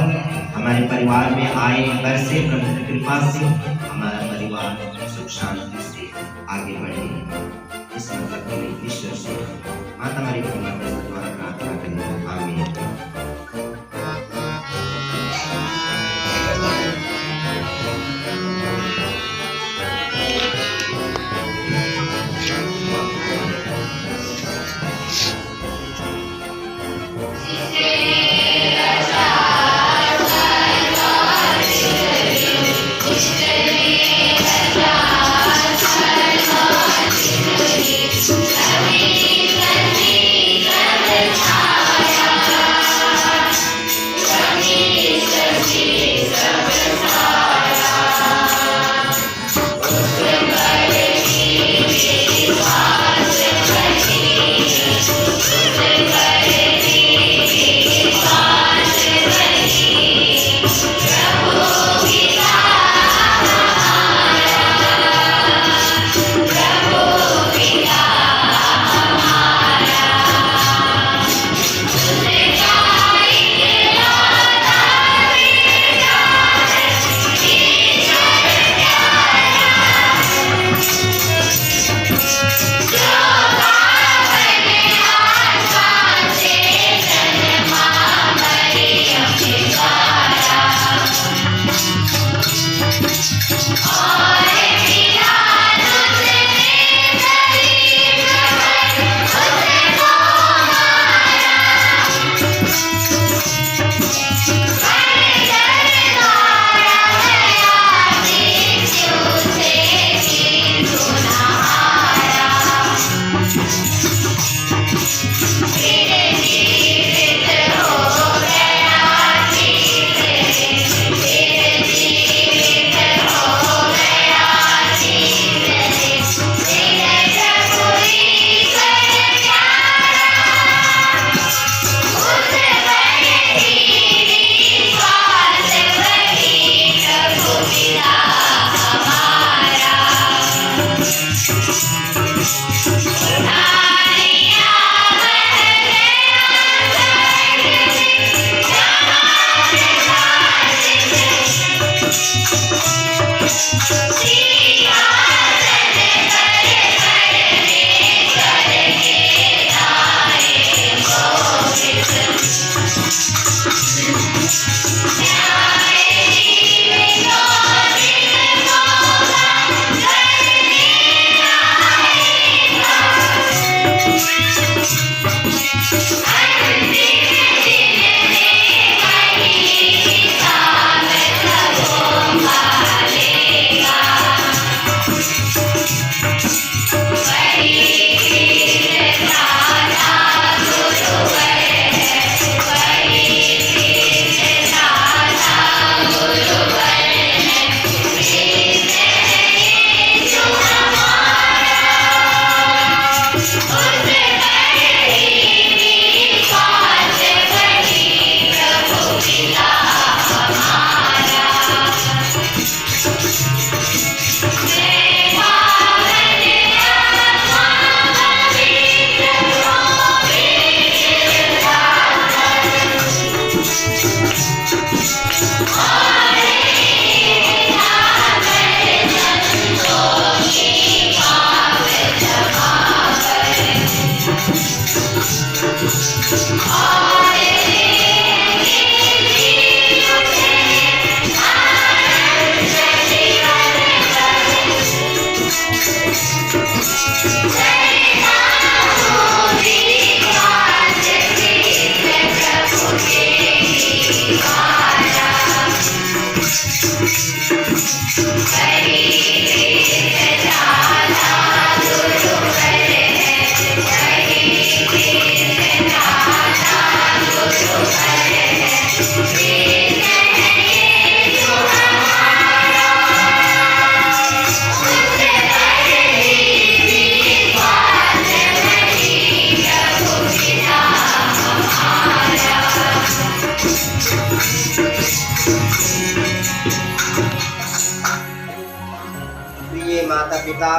हमारे परिवार में आए, बरसे प्रभु की कृपा से हमारा परिवार सुख शांति से आगे बढ़े। इस मतलब के लिए ईश्वर से माता मरियम की मदद द्वारा प्रार्थना करें। आमीन।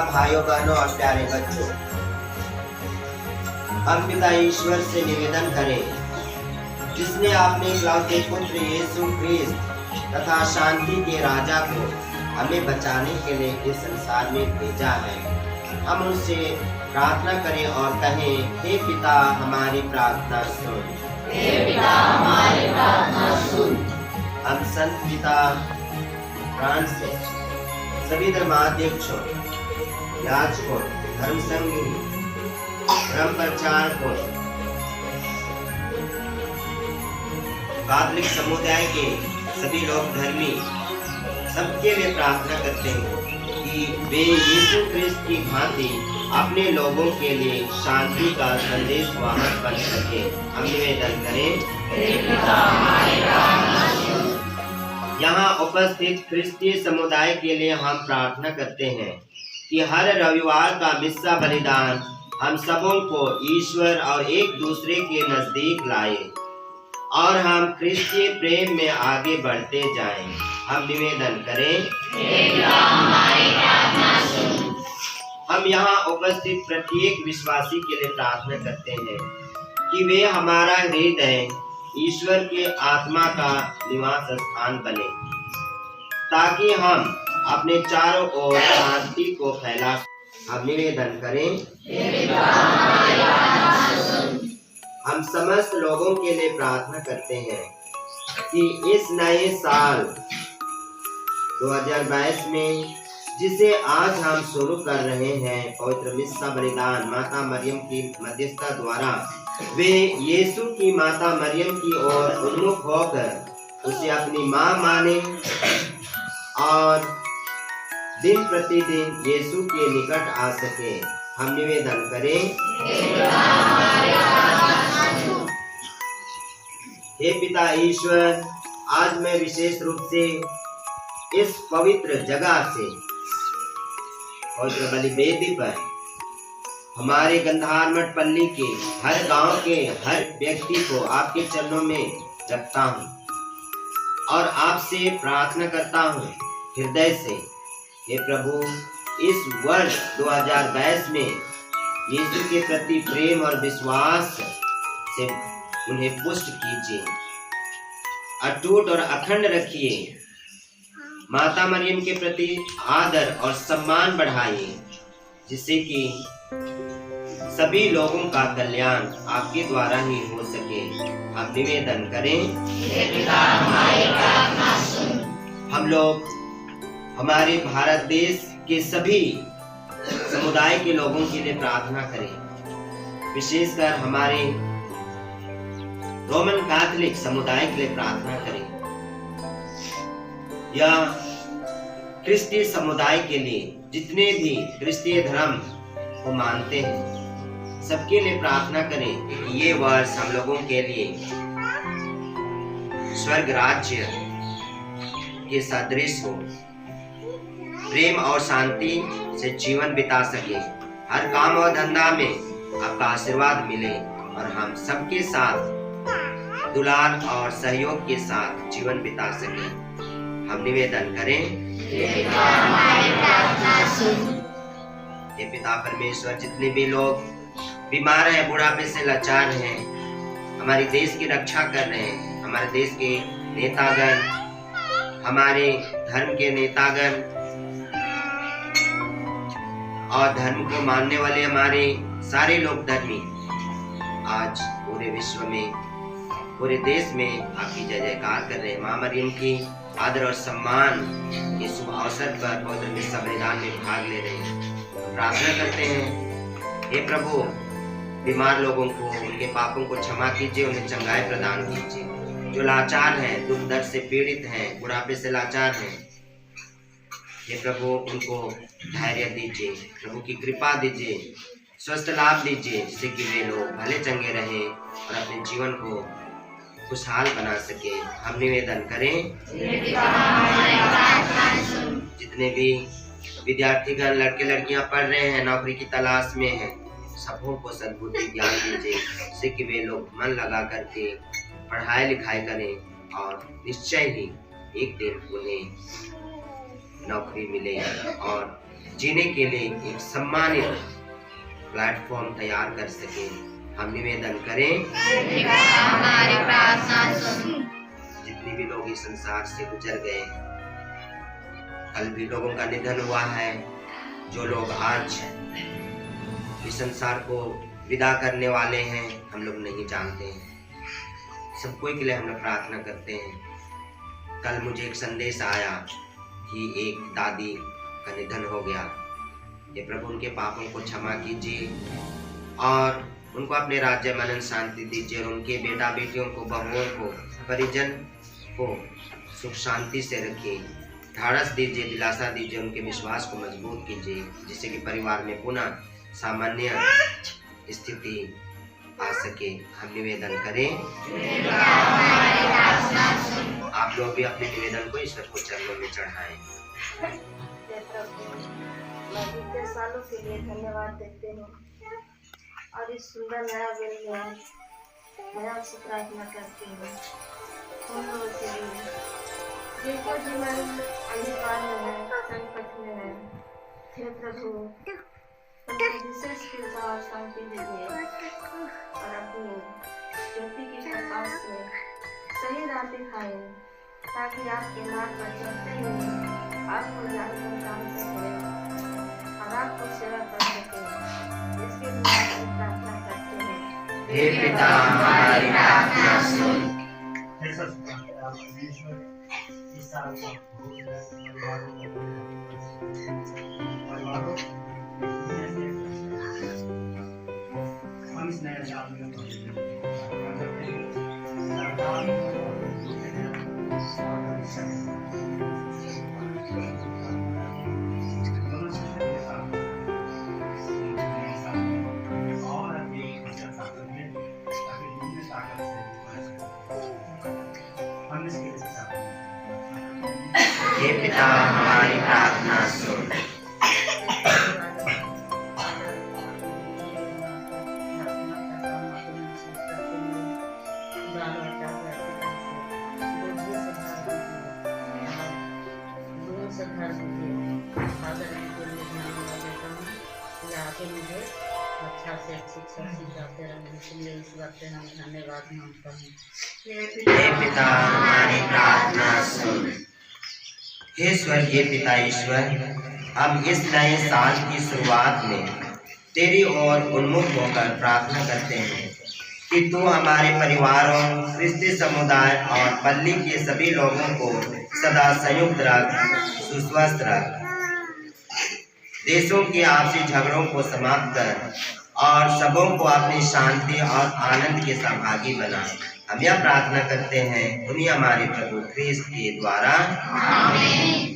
भाइयों बहनों और प्यारे बच्चों, हम पिता ईश्वर से निवेदन करें जिसने अपने इकलौते पुत्र यीशु ख्रिस्त तथा शांति के राजा को हमें बचाने के लिए इस संसार में भेजा है। हम उससे प्रार्थना करें और कहें, हे पिता हमारी प्रार्थना सुन। हे पिता हमारी प्रार्थना सुन। हम संत पिता फ्रांसिस, सभी धर्माध्यक्षों, याजकों, धर्म संघी, धर्म प्रचारकों, कैथोलिक समुदाय के सभी लोग धर्मी सबके लिए प्रार्थना करते हैं कि वे यीशु ख्रिस्त की भांति अपने लोगों के लिए शांति का संदेश वाहक बन सके। हम निवेदन करें, यहाँ उपस्थित क्रिस्तीय समुदाय के लिए हम प्रार्थना करते हैं कि हर रविवार का मिस्सा बलिदान हम सबों को ईश्वर और एक दूसरे के नजदीक लाए और हम क्रिस्तीय प्रेम में आगे बढ़ते जाएं। हम निवेदन करें, हम यहाँ उपस्थित प्रत्येक विश्वासी के लिए प्रार्थना करते हैं कि वे हमारा हृदय ईश्वर के आत्मा का निवास स्थान बने, ताकि हम अपने चारों ओर शांति को फैला। हम निवेदन करें, हम समस्त लोगों के लिए प्रार्थना करते हैं कि इस नए साल 2022 में जिसे आज हम शुरू कर रहे हैं, पवित्र मिस्सा बलिदान माता मरियम की मध्यस्थता द्वारा वे यीशु की माता मरियम की ओर उन्मुख होकर उसे अपनी मां माने और दिन प्रतिदिन यीशु के निकट आ सके। हम निवेदन करें, हे पिता ईश्वर, आज मैं विशेष रूप से इस पवित्र जगह से पवित्र बलिवेदी पर हमारे गंधार मठ पल्ली के हर गांव के हर व्यक्ति को आपके चरणों में रखता हूँ और आपसे प्रार्थना करता हूँ हृदय से, हे प्रभु, इस वर्ष 2022 में यीशु के प्रति प्रेम और विश्वास से उन्हें पुष्ट कीजिए, अटूट और अखंड रखिए। माता मरियम के प्रति आदर और सम्मान बढ़ाइए, जिससे कि सभी लोगों का कल्याण आपके द्वारा ही हो सके। हम निवेदन करें, हम लोग हमारे भारत देश के सभी समुदाय के लोगों के लिए प्रार्थना करें, विशेषकर हमारे रोमन कैथोलिक समुदाय के लिए प्रार्थना करें या क्रिस्तीय समुदाय के लिए जितने भी क्रिस्तीय धर्म को मानते हैं सबके लिए प्रार्थना करें कि ये वर्ष हम लोगों के लिए स्वर्ग राज्य के सदृश हो, प्रेम और शांति से जीवन बिता सके, हर काम और धंधा में आपका आशीर्वाद मिले और हम सबके साथ दुलार और सहयोग के साथ जीवन बिता सके। हम निवेदन करें, हे पिता परमेश्वर, जितने भी लोग बीमार हैं, बुढ़ापे से लाचार हैं, हमारे देश की रक्षा कर रहे हैं, हमारे देश के नेतागण, हमारे धर्म के नेतागण और धर्म को मानने वाले हमारे सारे लोग धर्मी आज पूरे विश्व में, पूरे देश में आपकी जय जयकार कर रहे हैं। मां मरियम की आदर और सम्मान के शुभ अवसर पर पवित्र मिस्सा बलिदान में भाग ले रहे हैं। प्रार्थना करते हैं, हे प्रभु, बीमार लोगों को उनके पापों को क्षमा कीजिए, उन्हें चंगाई प्रदान कीजिए। जो लाचार हैं, दुख दर्द से पीड़ित हैं, बुढ़ापे से लाचार हैं, हे प्रभु उनको धैर्य दीजिए, प्रभु की कृपा दीजिए, स्वस्थ लाभ दीजिए, जिससे कि वे लोग भले चंगे रहें और अपने जीवन को खुशहाल बना सके। हम निवेदन करें, जितने भी विद्यार्थीगण, लड़के लड़कियां पढ़ रहे हैं, नौकरी की तलाश में हैं, सबों को सद्बुद्धि ज्ञान दीजिए, जिससे कि वे लोग मन लगा करके पढ़ाई लिखाई करें और निश्चय ही एक दिन उन्हें नौकरी मिले और जीने के लिए एक सम्मानित प्लेटफॉर्म तैयार कर सके। हम निवेदन करें, हमारी प्रार्थना सुन। जितने भी लोग इस संसार से गुजर गए, कल भी लोगों का निधन हुआ है, जो लोग आज इस संसार को विदा करने वाले हैं हम लोग नहीं जानते हैं। सबको के लिए हम लोग प्रार्थना करते हैं। कल मुझे एक संदेश आया कि एक दादी का निधन हो गया। ये प्रभु उनके पापों को क्षमा कीजिए और उनको अपने राज्य में आनंद शांति दीजिए और उनके बेटा बेटियों को, बहुओं को, परिजन को सुख शांति से रखिए, ढाढ़स दीजिए, दिलासा दीजिए, उनके विश्वास को मजबूत कीजिए, जिससे कि परिवार में पुनः सामान्य स्थिति आ सके। हम निवेदन करें, आप लोग भी अपने निवेदन को ईश्वर को चरणों में चढ़ाएं। मैं बीते सालों के लिए धन्यवाद देते हूँ और इस सुंदर नया दिन में मैं आपसे प्रार्थना करती हूँ उन लोगों के लिए जिनको जीवन अंधकार में है, संकट में है। हे प्रभु, उनको विशेष कृपा और शांति दीजिए और अपनी ज्योति की प्रकाश से सही राह दिखाएं, ताकि आपके मार्ग पर चलते हुए आपको ज्ञान पहचान सके और आपको सेवा कर सके। इसके लिए हम प्रार्थना करते हैं। हे पिता, हमारी प्रार्थना सुन। हम इस नए साल में हे पिता, हमारी प्रार्थना सुन। अच्छा से शिक्षा सिखाते रहें, इसलिए इस बात पे हम धन्यवाद मानते हैं। हे पिता, हमारी प्रार्थना सुन। हे स्वर्गीय पिता ईश्वर, हम इस नए साल की शुरुआत में तेरी ओर उन्मुख होकर प्रार्थना करते हैं कि तू हमारे परिवारों, क्रिस्ती समुदाय और पल्ली के सभी लोगों को सदा संयुक्त रख, सुस्वस्थ रख, देशों के आपसी झगड़ों को समाप्त कर और सबों को अपनी शांति और आनंद के सहभागी बना। हम यह प्रार्थना करते हैं उन्हीं हमारे प्रभु क्रिस्त के द्वारा। आमीन।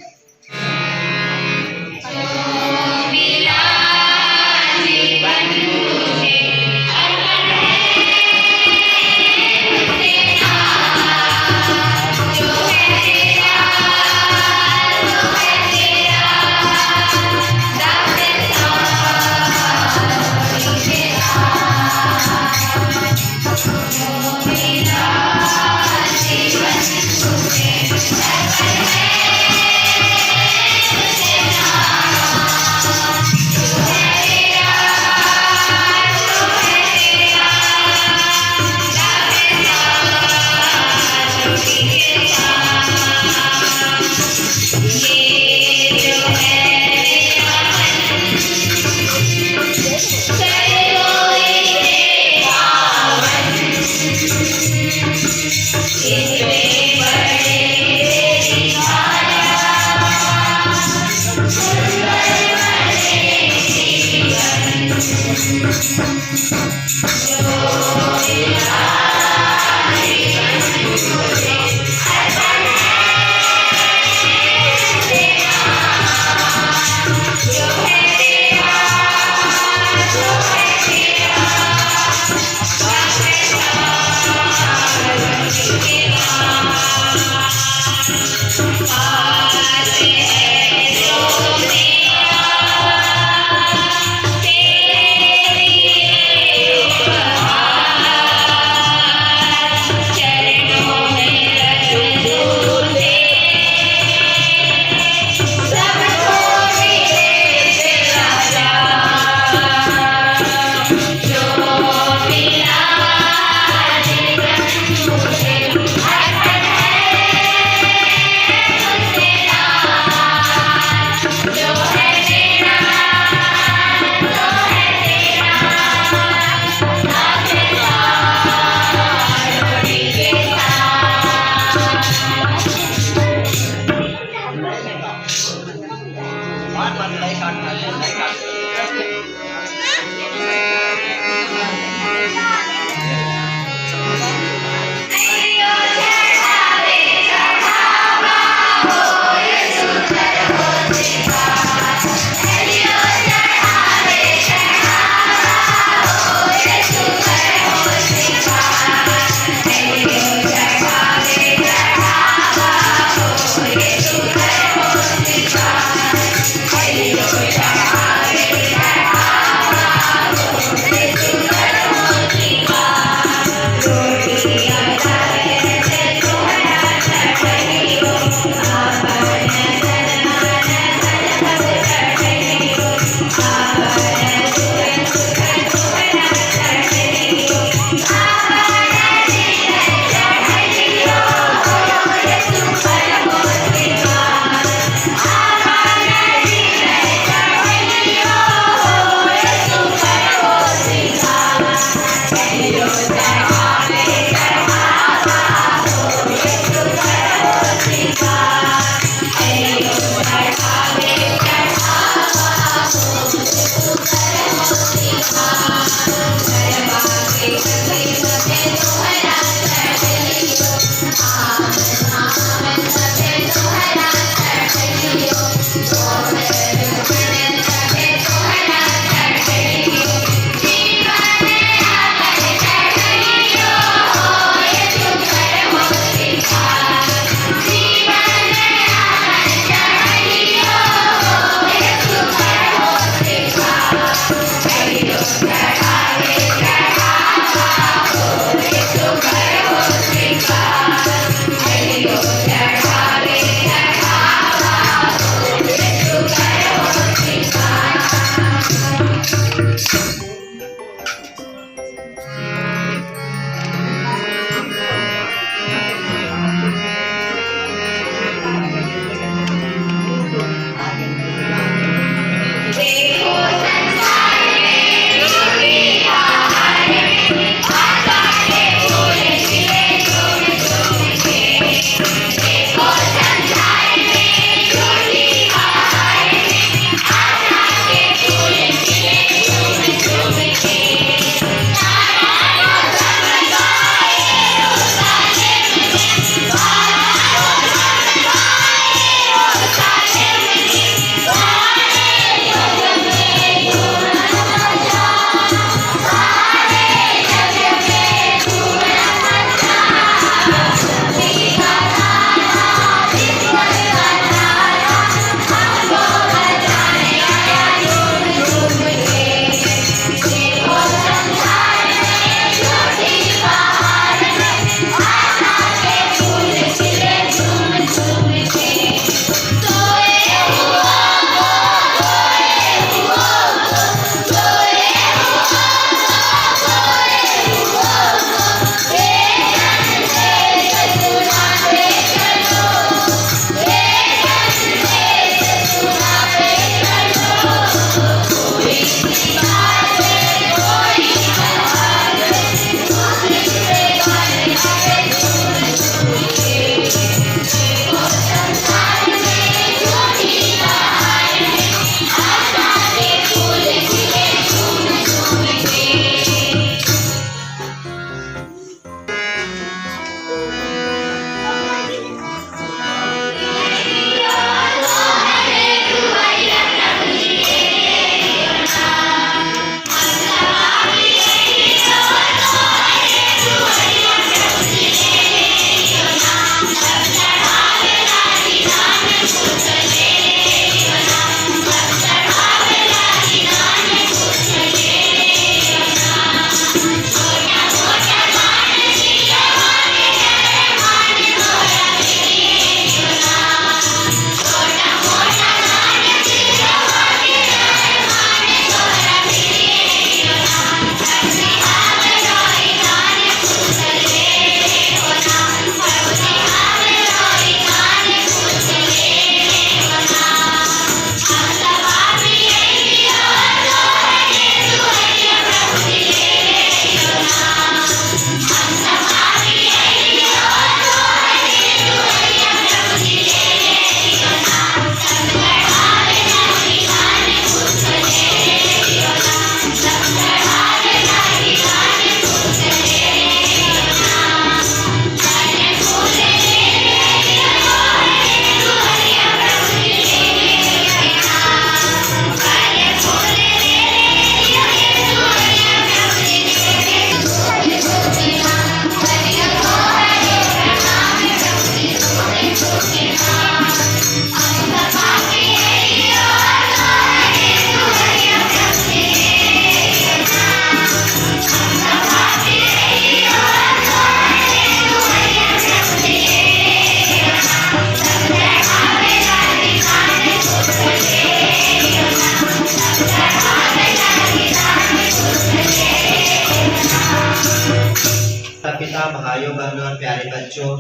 पिता, भाइयों बहनों और प्यारे बच्चों,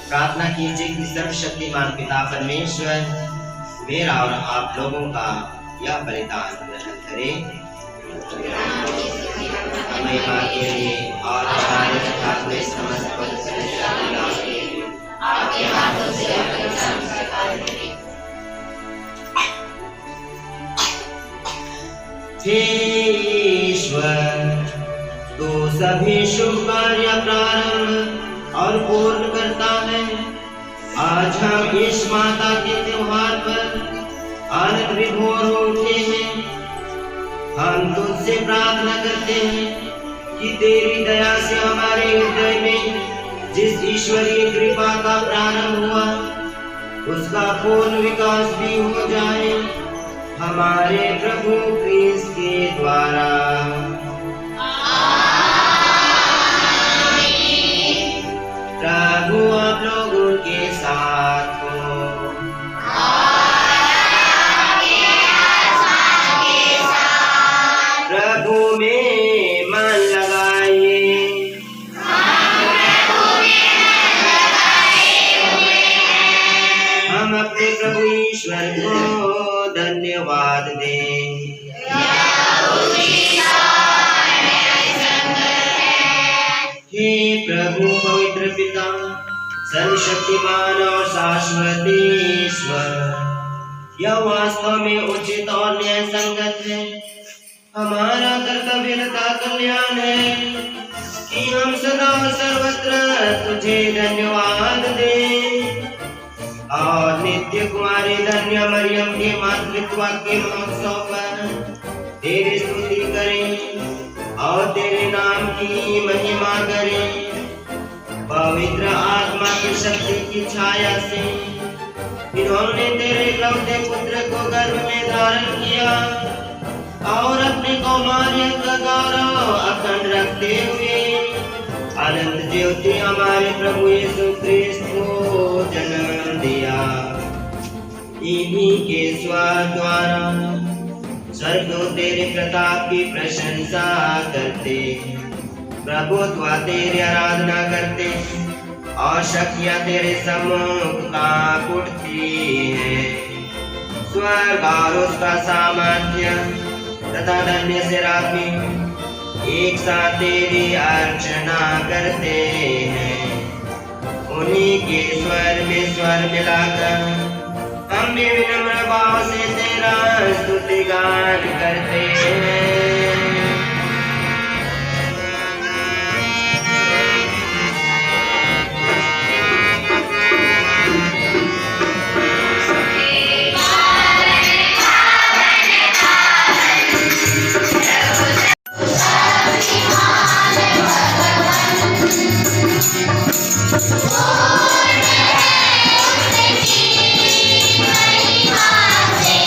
प्रार्थना कीजिए कि सर्वशक्तिमान पिता परमेश्वर मेरा और आप लोगों का यह बलिदान ग्रहण करे, महिमा के लिए और हमारे साथ में समस्त आपके हाथों से अपने संस्कार करें। हे ईश्वर, तो सभी शुभ कार्य प्रारंभ और पूर्ण करता है। आज हम इस माता के त्योहार पर आनंद विभोर हो उठे हैं। हम तुझसे प्रार्थना करते हैं कि तेरी दया से हमारे हृदय में जिस ईश्वरीय कृपा का प्रारंभ हुआ उसका पूर्ण विकास भी हो जाए हमारे प्रभु क्रिस्त के द्वारा। प्रभु आप लोगों के साथ हो। प्रभु में मन लगाइए। हम अपने प्रभु ईश्वर को धन्यवाद दें। हे प्रभु पवित्र पिता, सर्वशक्तिमान और शाश्वत ईश्वर, यह वास्तव में उचित और न्याय संगत है, हमारा कर्तव्य तथा कल्याण है कि हम सदा सर्वत्र तुझे धन्यवाद दें और नित्य कुमारी धन्य मरियम के मातृत्व के महोत्सव पर तेरी स्तुति करें और तेरे नाम की महिमा करें। पवित्र आत्मा की शक्ति की छाया से इन्होंने तेरे इकलौते पुत्र को गर्भ में धारण किया और अपने कौमार्य का गौरव अखंड रखते हुए अनंत ज्योति हमारे प्रभु यीशु क्रिस्त को जन्म दिया। इन्हीं के स्वर द्वारा स्वर्गदूत तेरे प्रताप की प्रशंसा करते, प्रभुत्व तेरी आराधना करते और शक्तियाँ तेरे सम्मुख कांप उठती है। स्वर्ग और उसका सामर्थ्य तथा धन्य सेराफी एक साथ तेरी अर्चना करते हैं। उन्हीं के स्वर में स्वर मिलाकर हम भी विनम्र भाव से तेरा स्तुति गान करते हैं। महिमा से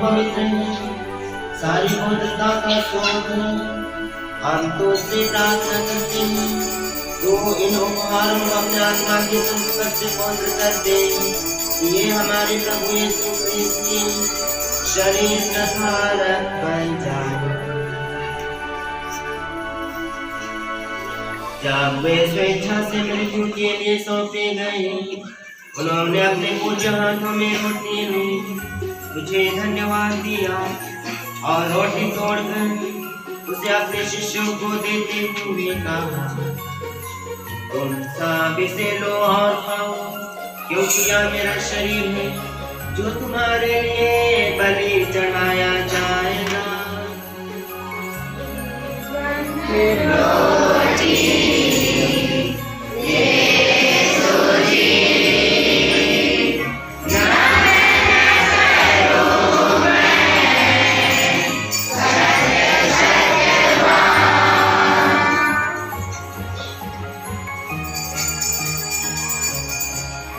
पवित्र है, सारी पवित्रता का स्रोत है। हम तो उससे प्रार्थना करते हैं तो इन उपहारों को अपने आत्मा के संस्पर्श से पवित्र कर दे, ये हमारे प्रभु यीशु क्रिस्त की शरीर तथा रक्त बन जाए। जब वे स्वेच्छा से मृत्यु के लिए सौंपे गए, उन्होंने अपने पूज्य हाथों में रोटी ली, तुझे धन्यवाद दिया और रोटी तोड़कर उसे अपने शिष्यों को देते हुए कहा, तुम सब इसे लो और खाओ, क्योंकि यह मेरा शरीर है जो तुम्हारे लिए बलि चढ़ाया जाएगा।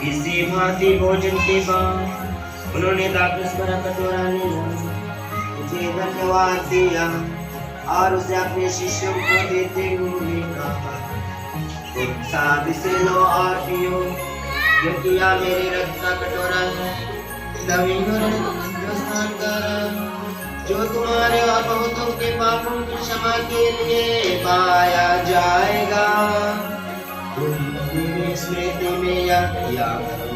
इसी भांति भोजन के बाद उन्होंने वापस भरा कटोरा लिया, मुझे धन्यवाद दिया और उसे अपने शिष्यों को देते हुए कहा, तुम सब इसे लो और पियो, क्योंकि यह मेरे रक्त का कटोरा है, नवीन हिंदुस्तान का, जो तुम्हारे और बहुतों के पापों की क्षमा के लिए पाया जाएगा। तुम मेरी स्मृति में यह किया करो।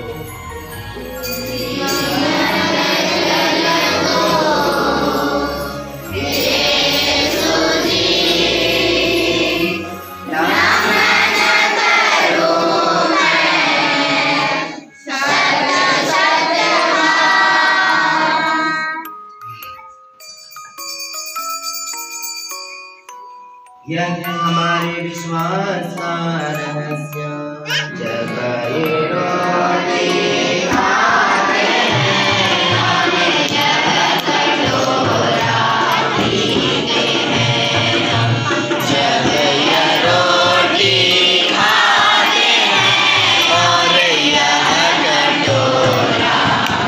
यह है हमारे विश्वास का रहस्य, जब ये रोटी खाते हैं, हमें यह कटोरा पीते हैं। जब यह रोटी खाते हैं और यह कटोरा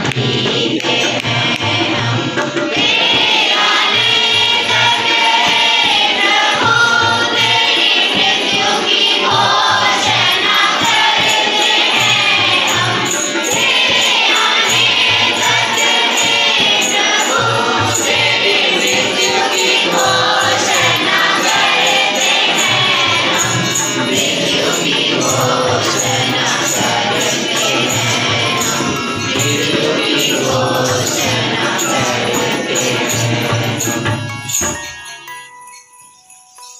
पीते हैं, हम तेरे आने तक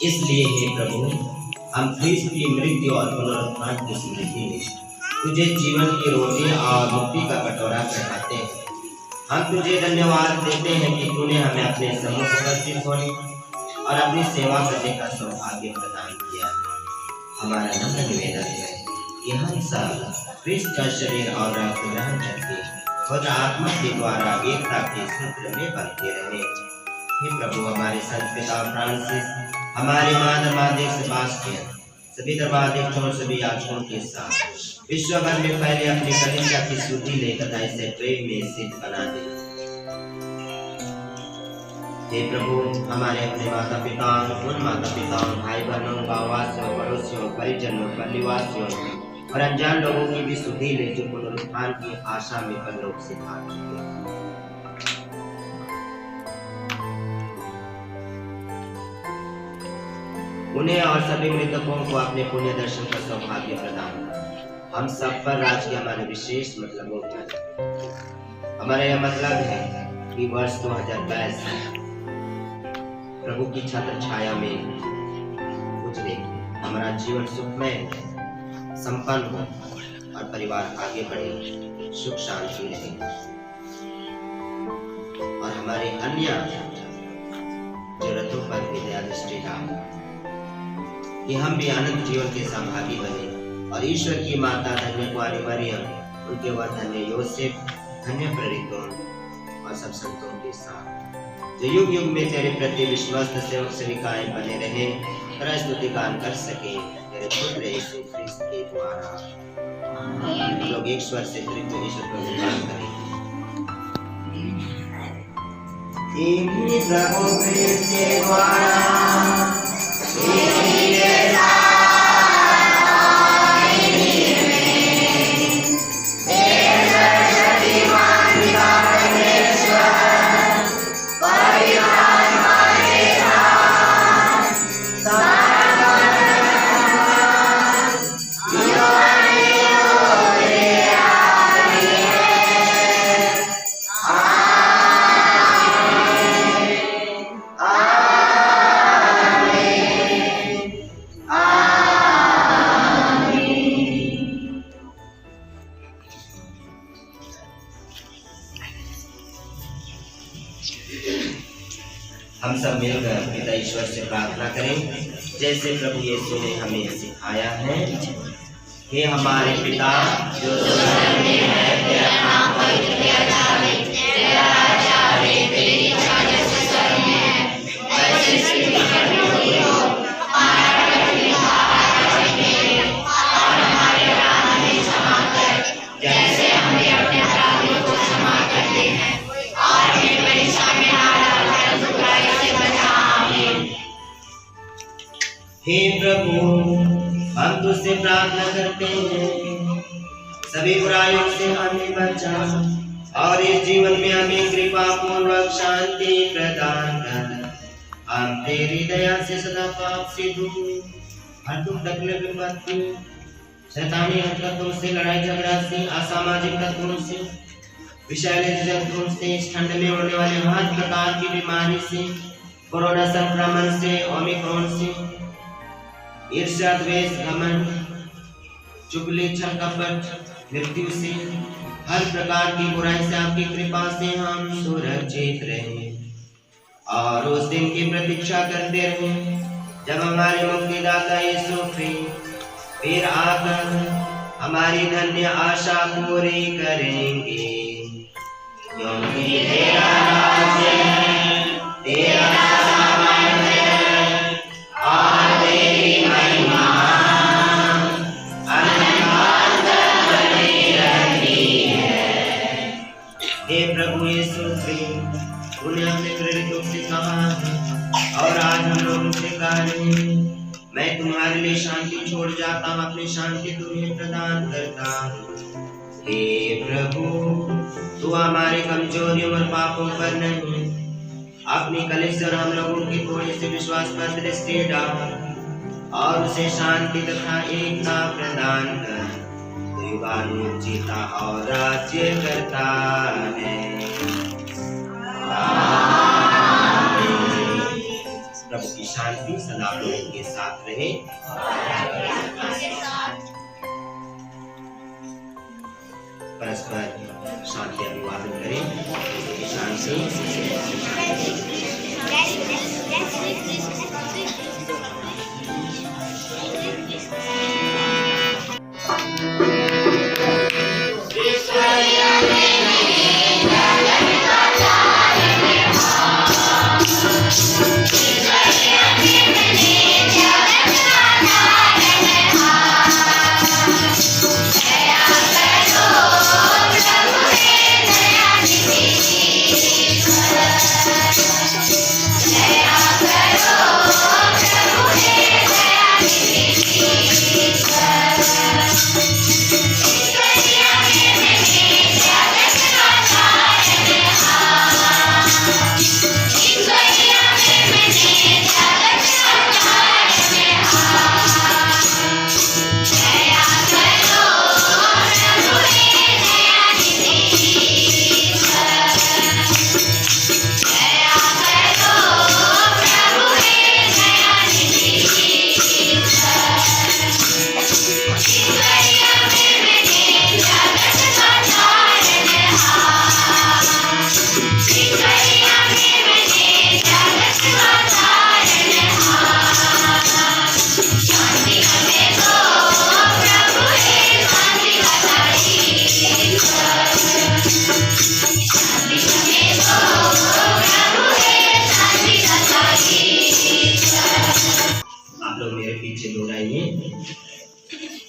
इसलिए हे प्रभु, हम ख्रीस्त की मृत्यु और पुनरुत्थान की स्मृति में तुझे जीवन की रोटी और मुक्ति का कटोरा चढ़ाते हैं। हम तुझे धन्यवाद देते हैं कि तूने हमें अपने सम्मुख उपस्थित होने और अपनी सेवा करने का सौभाग्य प्रदान किया है। हमारा नम्र निवेदन है कि हम सब ख्रीस्त का शरीर और रक्त ग्रहण करके पवित्र आत्मा के द्वारा एकता के सूत्र में बंधे रहे। हे प्रभु, हमारे संत पिता फ्रांसिस, हमारे मां धर्माध्यक्ष सेबास्टियन, सभी धर्माध्यक्षों और सभी याजकों के साथ विश्व भर में फैले अपनी कलीसिया की शुद्धि ले तथा इसे प्रेम में सिद्ध बना दे। हे प्रभु, हमारे अपने माता पिताओं, उन माता पिताओं, भाई बहनों, गाँववासियों, पड़ोसियों, परिजनों, पल्लीवासियों और अनजान लोगों की भी शुद्धि ले, जो पुनरुत्थान की आशा में परलोक से भाग चुके। उन्हें और सभी मृतकों को अपने पुण्य दर्शन का सौभाग्य प्रदान कर। हम सब पर राज के हमारे विशेष मतलबों पर हमारा यह मतलब है कि वर्ष 2022 प्रभु की छत्र छाया में गुजरे, हमारा जीवन सुखमय संपन्न हो और परिवार आगे बढ़े, सुख शांति रहे और हमारे अन्य जरूरतों पर भी दया दृष्टि डाले, कि हम भी आनंद जीवन के सहभागी बने और ईश्वर की माता धन्य कुंवारी मरियम, उनके वह धन्य योसेफ, धन्य प्रेरितों और सब संतों के साथ जो युग युग में तेरे प्रति विश्वस्त सेवक सेविकाएं बने रहे, तेरा स्तुति गान कर सके तेरे पुत्र यीशु ख्रीस्त के द्वारा। हम लोग एक स्वर से त्रित्व ईश्वर को धन्यवाद करें। इन्हीं प्रभु क्रिस्त के द्वारा हम सब मिलकर पिता ईश्वर से प्रार्थना करें जैसे प्रभु यीशु ने हमें सिखाया है। हे हमारे पिता जो स्वर्ग में है, तेरा नाम पवित्र किया जाए, तेरा राज्य आए, तेरी इच्छा जैसे स्वर्ग में है वैसे पृथ्वी पर भी हो। हमारा प्रतिदिन का आहार हमें दे और हमारे अपराध हमें क्षमा कर जैसे हम भी अपने अपराधियों को क्षमा करते हैं, और हमें परीक्षा में ना डाल बुराई से बचा। आमीन। हे प्रभु हम तुझसे प्रार्थना करते हैं, सभी बुराइयों से हमें बचा और इस जीवन में हमें कृपा पूर्वक शांति प्रदान कर। हम तेरी दया से सदा पाप से दूर, हर दुख तकलीफ विपत्ति शैतानी हरकतों से, लड़ाई झगड़ा से, असामाजिक तत्वों से, विषैले जंतुओं से, इस ठंड में होने वाले हर प्रकार की बीमारी से, कोरोना संक्रमण से, ओमिक्रॉन से, ईर्ष्या द्वेष घमंड चुगली छल कपट मृत्यु से, हर प्रकार की बुराई से आपकी कृपा से हम सुरक्षित रहें और उस दिन की प्रतीक्षा करते रहें जब हमारे मुक्तिदाता यीशु फिर आकर हमारी धन्य आशा पूरी करेंगे। क्योंकि तेरा राज्य है, तेरा सामर्थ्य है और तेरी महिमा अनंत बनी रहती है। हे प्रभु यीशु तूने अपने प्रेरितों से कहा और आज हम लोगों से कहा नहीं, मैं तुम्हारे लिए शांति छोड़ जाता हूँ, अपनी शांति तुम्हें प्रदान करता हूँ। हे प्रभु तू हमारे कमजोरियों और पापों पर नहीं, अपनी कलिसिया और हम लोगों की थोड़ी सी विश्वास पर दृष्टि डाल और उसे शांति तथा एकता प्रदान कर। तू युगानुयुग जीता और राज्य करता है। प्रभु की शांति सदा लोगों के साथ रहे। परस्पर शांति अभिवादन करें।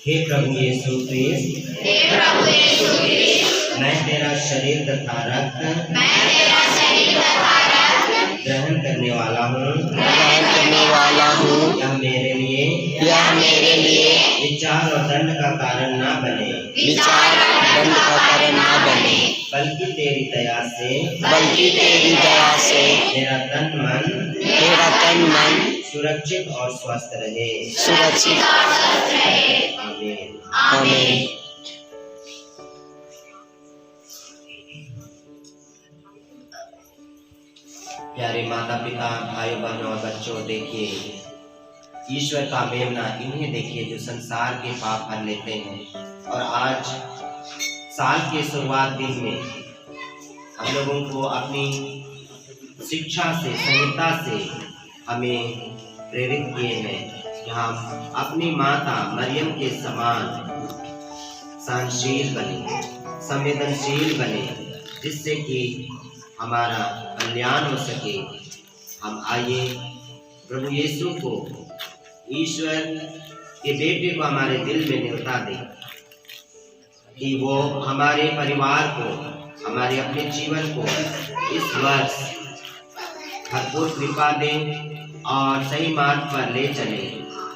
हे प्रभु यीशु क्रिस्त, मैं तेरा शरीर तथा रक्त ग्रहण करने वाला हूँ, यह मेरे लिए विचार और दंड का कारण ना बने, बल्कि तेरी दया से मेरा तन मन सुरक्षित और स्वस्थ रहे। आमीन। प्यारे माता पिता, भाई बहनों और बच्चों, देखिए ईश्वर का मेमना इन्हें देखिए जो संसार के पाप हर लेते हैं। और आज साल के शुरुआत दिन में हम लोगों को अपनी शिक्षा से, संहिता से हमें प्रेरित किए हैं कि हम अपनी माता मरियम के समान सहनशील बने, संवेदनशील बने, जिससे कि हमारा कल्याण हो सके। हम आइए प्रभु यीशु को, ईश्वर के बेटे को हमारे दिल में न्योता दें कि वो हमारे परिवार को, हमारे अपने जीवन को इस वर्ष भरपूर कृपा दें और सही मार्ग पर ले चलें।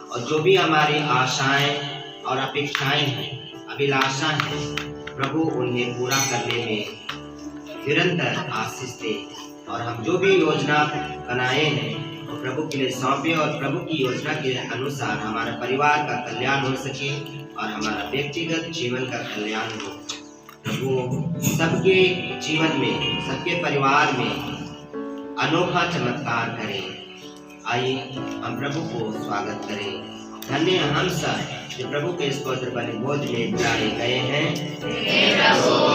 और जो भी हमारी आशाएं और अपेक्षाएं हैं, अभिलाषा हैं, प्रभु उन्हें पूरा करने में निरंतर आशीष दे। और हम जो भी योजना बनाए हैं वो प्रभु के लिए सौंपे और प्रभु की योजना के अनुसार हमारा परिवार का कल्याण हो सके और हमारा व्यक्तिगत जीवन का कल्याण हो। प्रभु सबके जीवन में, सबके परिवार में अनोखा चमत्कार करें। आइए हम प्रभु को स्वागत करें। धन्य हम सब जो प्रभु के इस पवित्र बलि भोज में बुलाए गए हैं। Oh,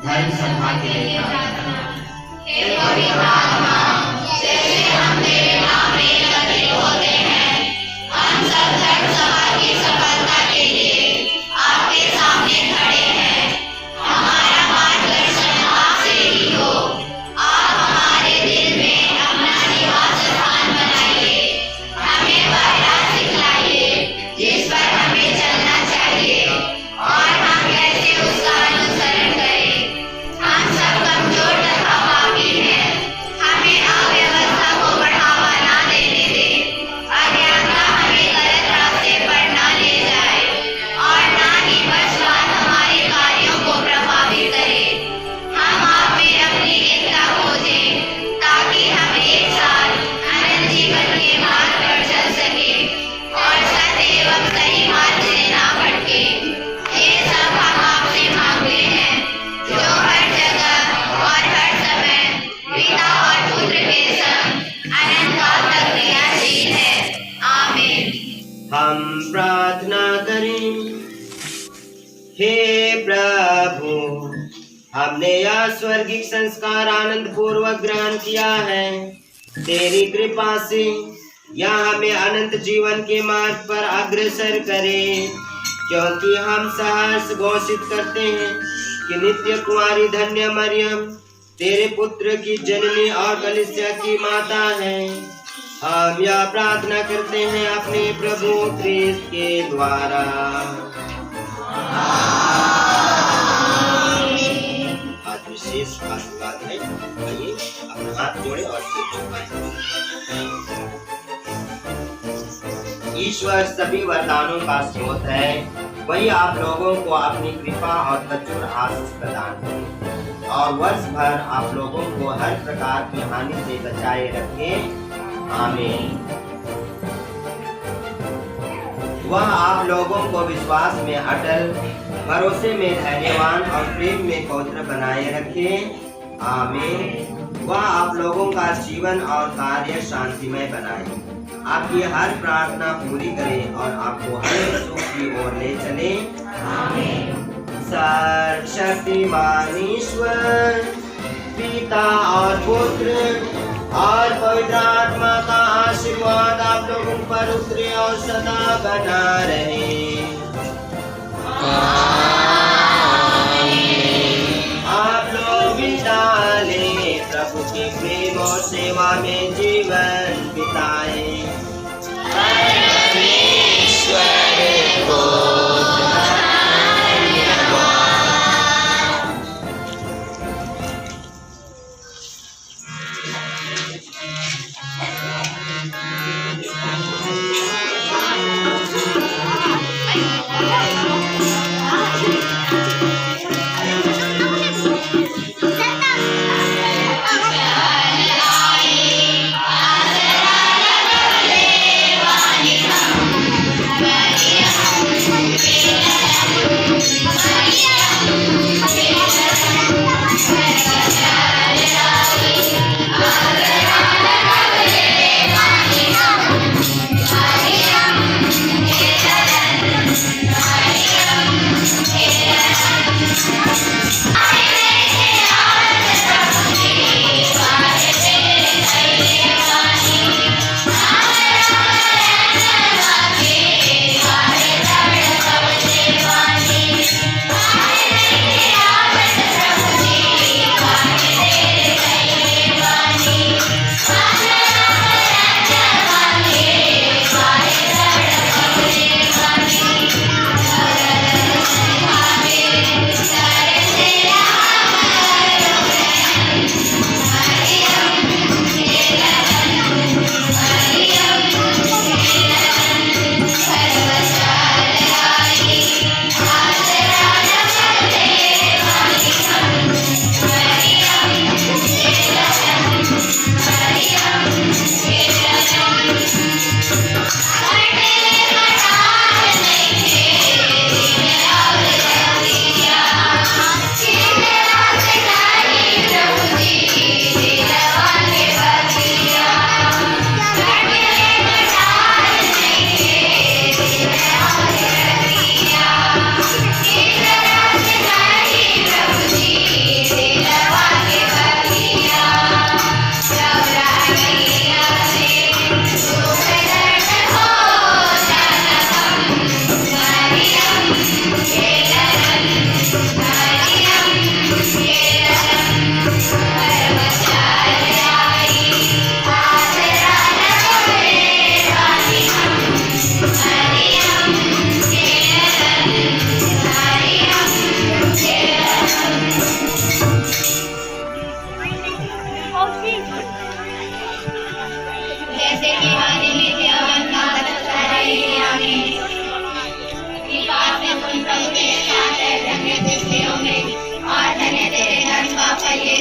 धर्म सभा के लिए हे पवित्र आत्मा, जैसे हम तेरे नाम में एकत्रित होते हैं, हम सब धर्म सभा की सफलता के लिए आपके सामने खड़े हैं। हमारा मार्गदर्शन आपसे ही हो। आप हमारे दिल में अपना निवास स्थान बनाइए। हमें वह राह सिखलाइए जिस पर हमें चलना चाहिए और हम कैसे उसका अनुसरण करें। हम सब कमजोर तथा पापी हैं। हमें अव्यवस्था को बढ़ावा ना देने दें। अज्ञानता हमें गलत रास्ते पर ना ले जाए और ना ही पक्षपात हमारे कार्यों को प्रभावित करे। हम आप में अपनी एकता खोजें ताकि हम एक साथ अनंत जीवन के मार्ग पर चल सकें और सत्य एवं सही मार्ग से ना भटके। ये सब हम आपसे मांगते हैं जो हर जगह और हर समय पिता और पुत्र के संग अनंत काल तक क्रियाशील है। आमीन। हम प्रार्थना करें। हे प्रभु, हमने यह स्वर्गिक संस्कार आनंद पूर्वक ग्रहण किया है। तेरी कृपा से यह हमें अनंत जीवन के मार्ग पर अग्रसर करे, क्योंकि हम सहर्ष घोषित करते हैं कि नित्य कुमारी धन्य मरियम तेरे पुत्र की जननी और कलीसिया की माता है। हम यह प्रार्थना करते हैं अपने प्रभु क्रिस्त के द्वारा। आज विशेष आशीर्वाद है। आइए अपना हाथ जोड़े और सिर झुकाएं। ईश्वर सभी वरदानों का स्रोत है। वही आप लोगों को अपनी कृपा और प्रचुर आशीष प्रदान करे और वर्ष भर आप लोगों को हर प्रकार की हानि से बचाए रखे। आमीन। वह आप लोगों को विश्वास में अटल, भरोसे में धैर्यवान और प्रेम में पवित्र बनाए रखे। आमीन। वह आप लोगों का जीवन और कार्य शांतिमय बनाए, आपकी हर प्रार्थना पूरी करे और आपको हर सुख की ओर ले चले। आमीन। सर्वशक्तिमान ईश्वर पिता और पुत्र और पवित्र आत्मा का आशीर्वाद आप लोगों पर उतरे और सदा बना रहे। आप लोग विदा लें, प्रभु के प्रेम और सेवा में जीवन बिताए। Bye.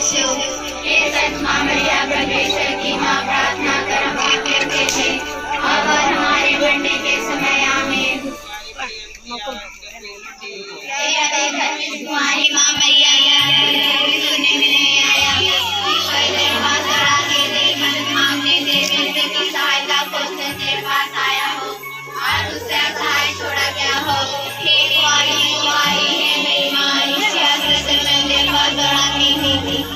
यीशु। हे सच माँ मरिया परमेश्वर की माँ, प्रार्थना कर हम पापियों के लिए अब और हमारे मरने के समय आमीन। तेरा देखकर तुम्हारी माँ मरिया सुनने में नहीं आया, ईश्वर तेरे पास खड़ा के लिए मदद मांगने तेरे बेटे की सहायता खोजने तेरे पास आया हो, आज उससे असहाय छोड़ा गया हो। हे कुंवारी कुंवारी है मेरी माँ, इसी आशा से मैं तेरे पास दौड़ाती हूँ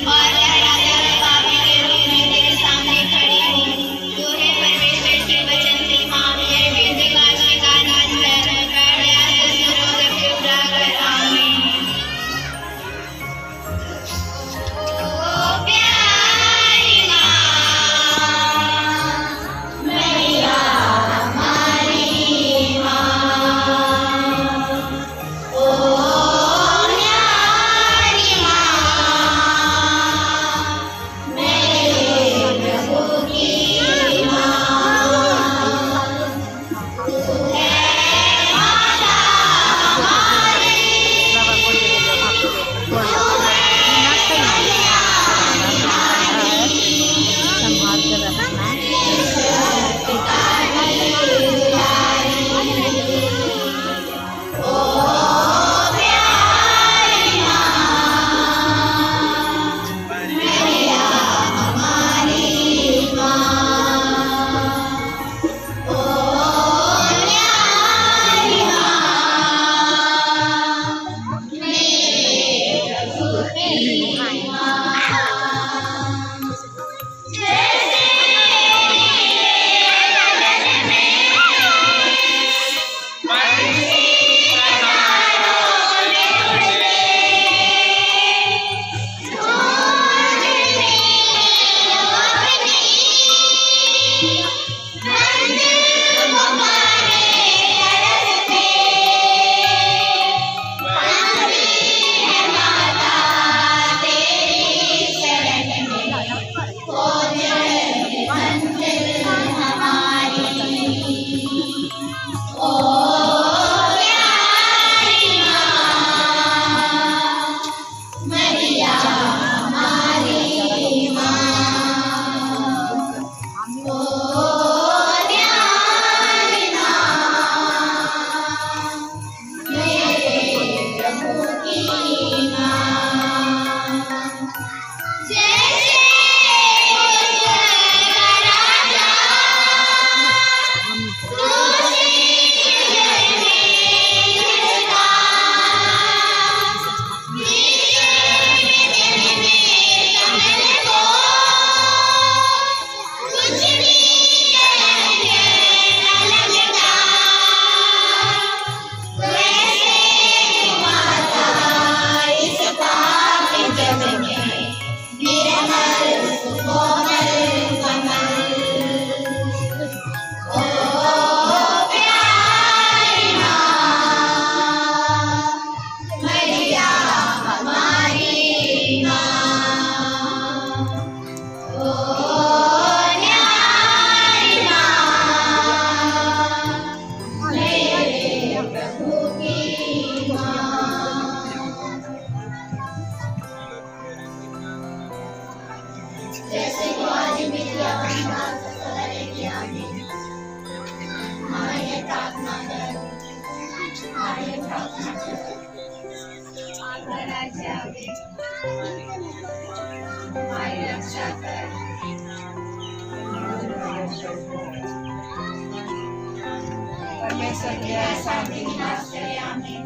और लहराते हुए पापी के रूप में तेरे सामने खड़ी हूँ। तू है परमेश्वर की बचती माँ, मेरे बेटे का स्वीकार कर ले, दया से सुनो जब उठा कर आमीन। ओ प्यारी माँ मैया हमारी माँ, ओ प्यारी माँ मेरे प्रभु की माँ, तू है माता हमारी, संभाल कर रखना। परमेश्वर की शांति निवास करे आमीन।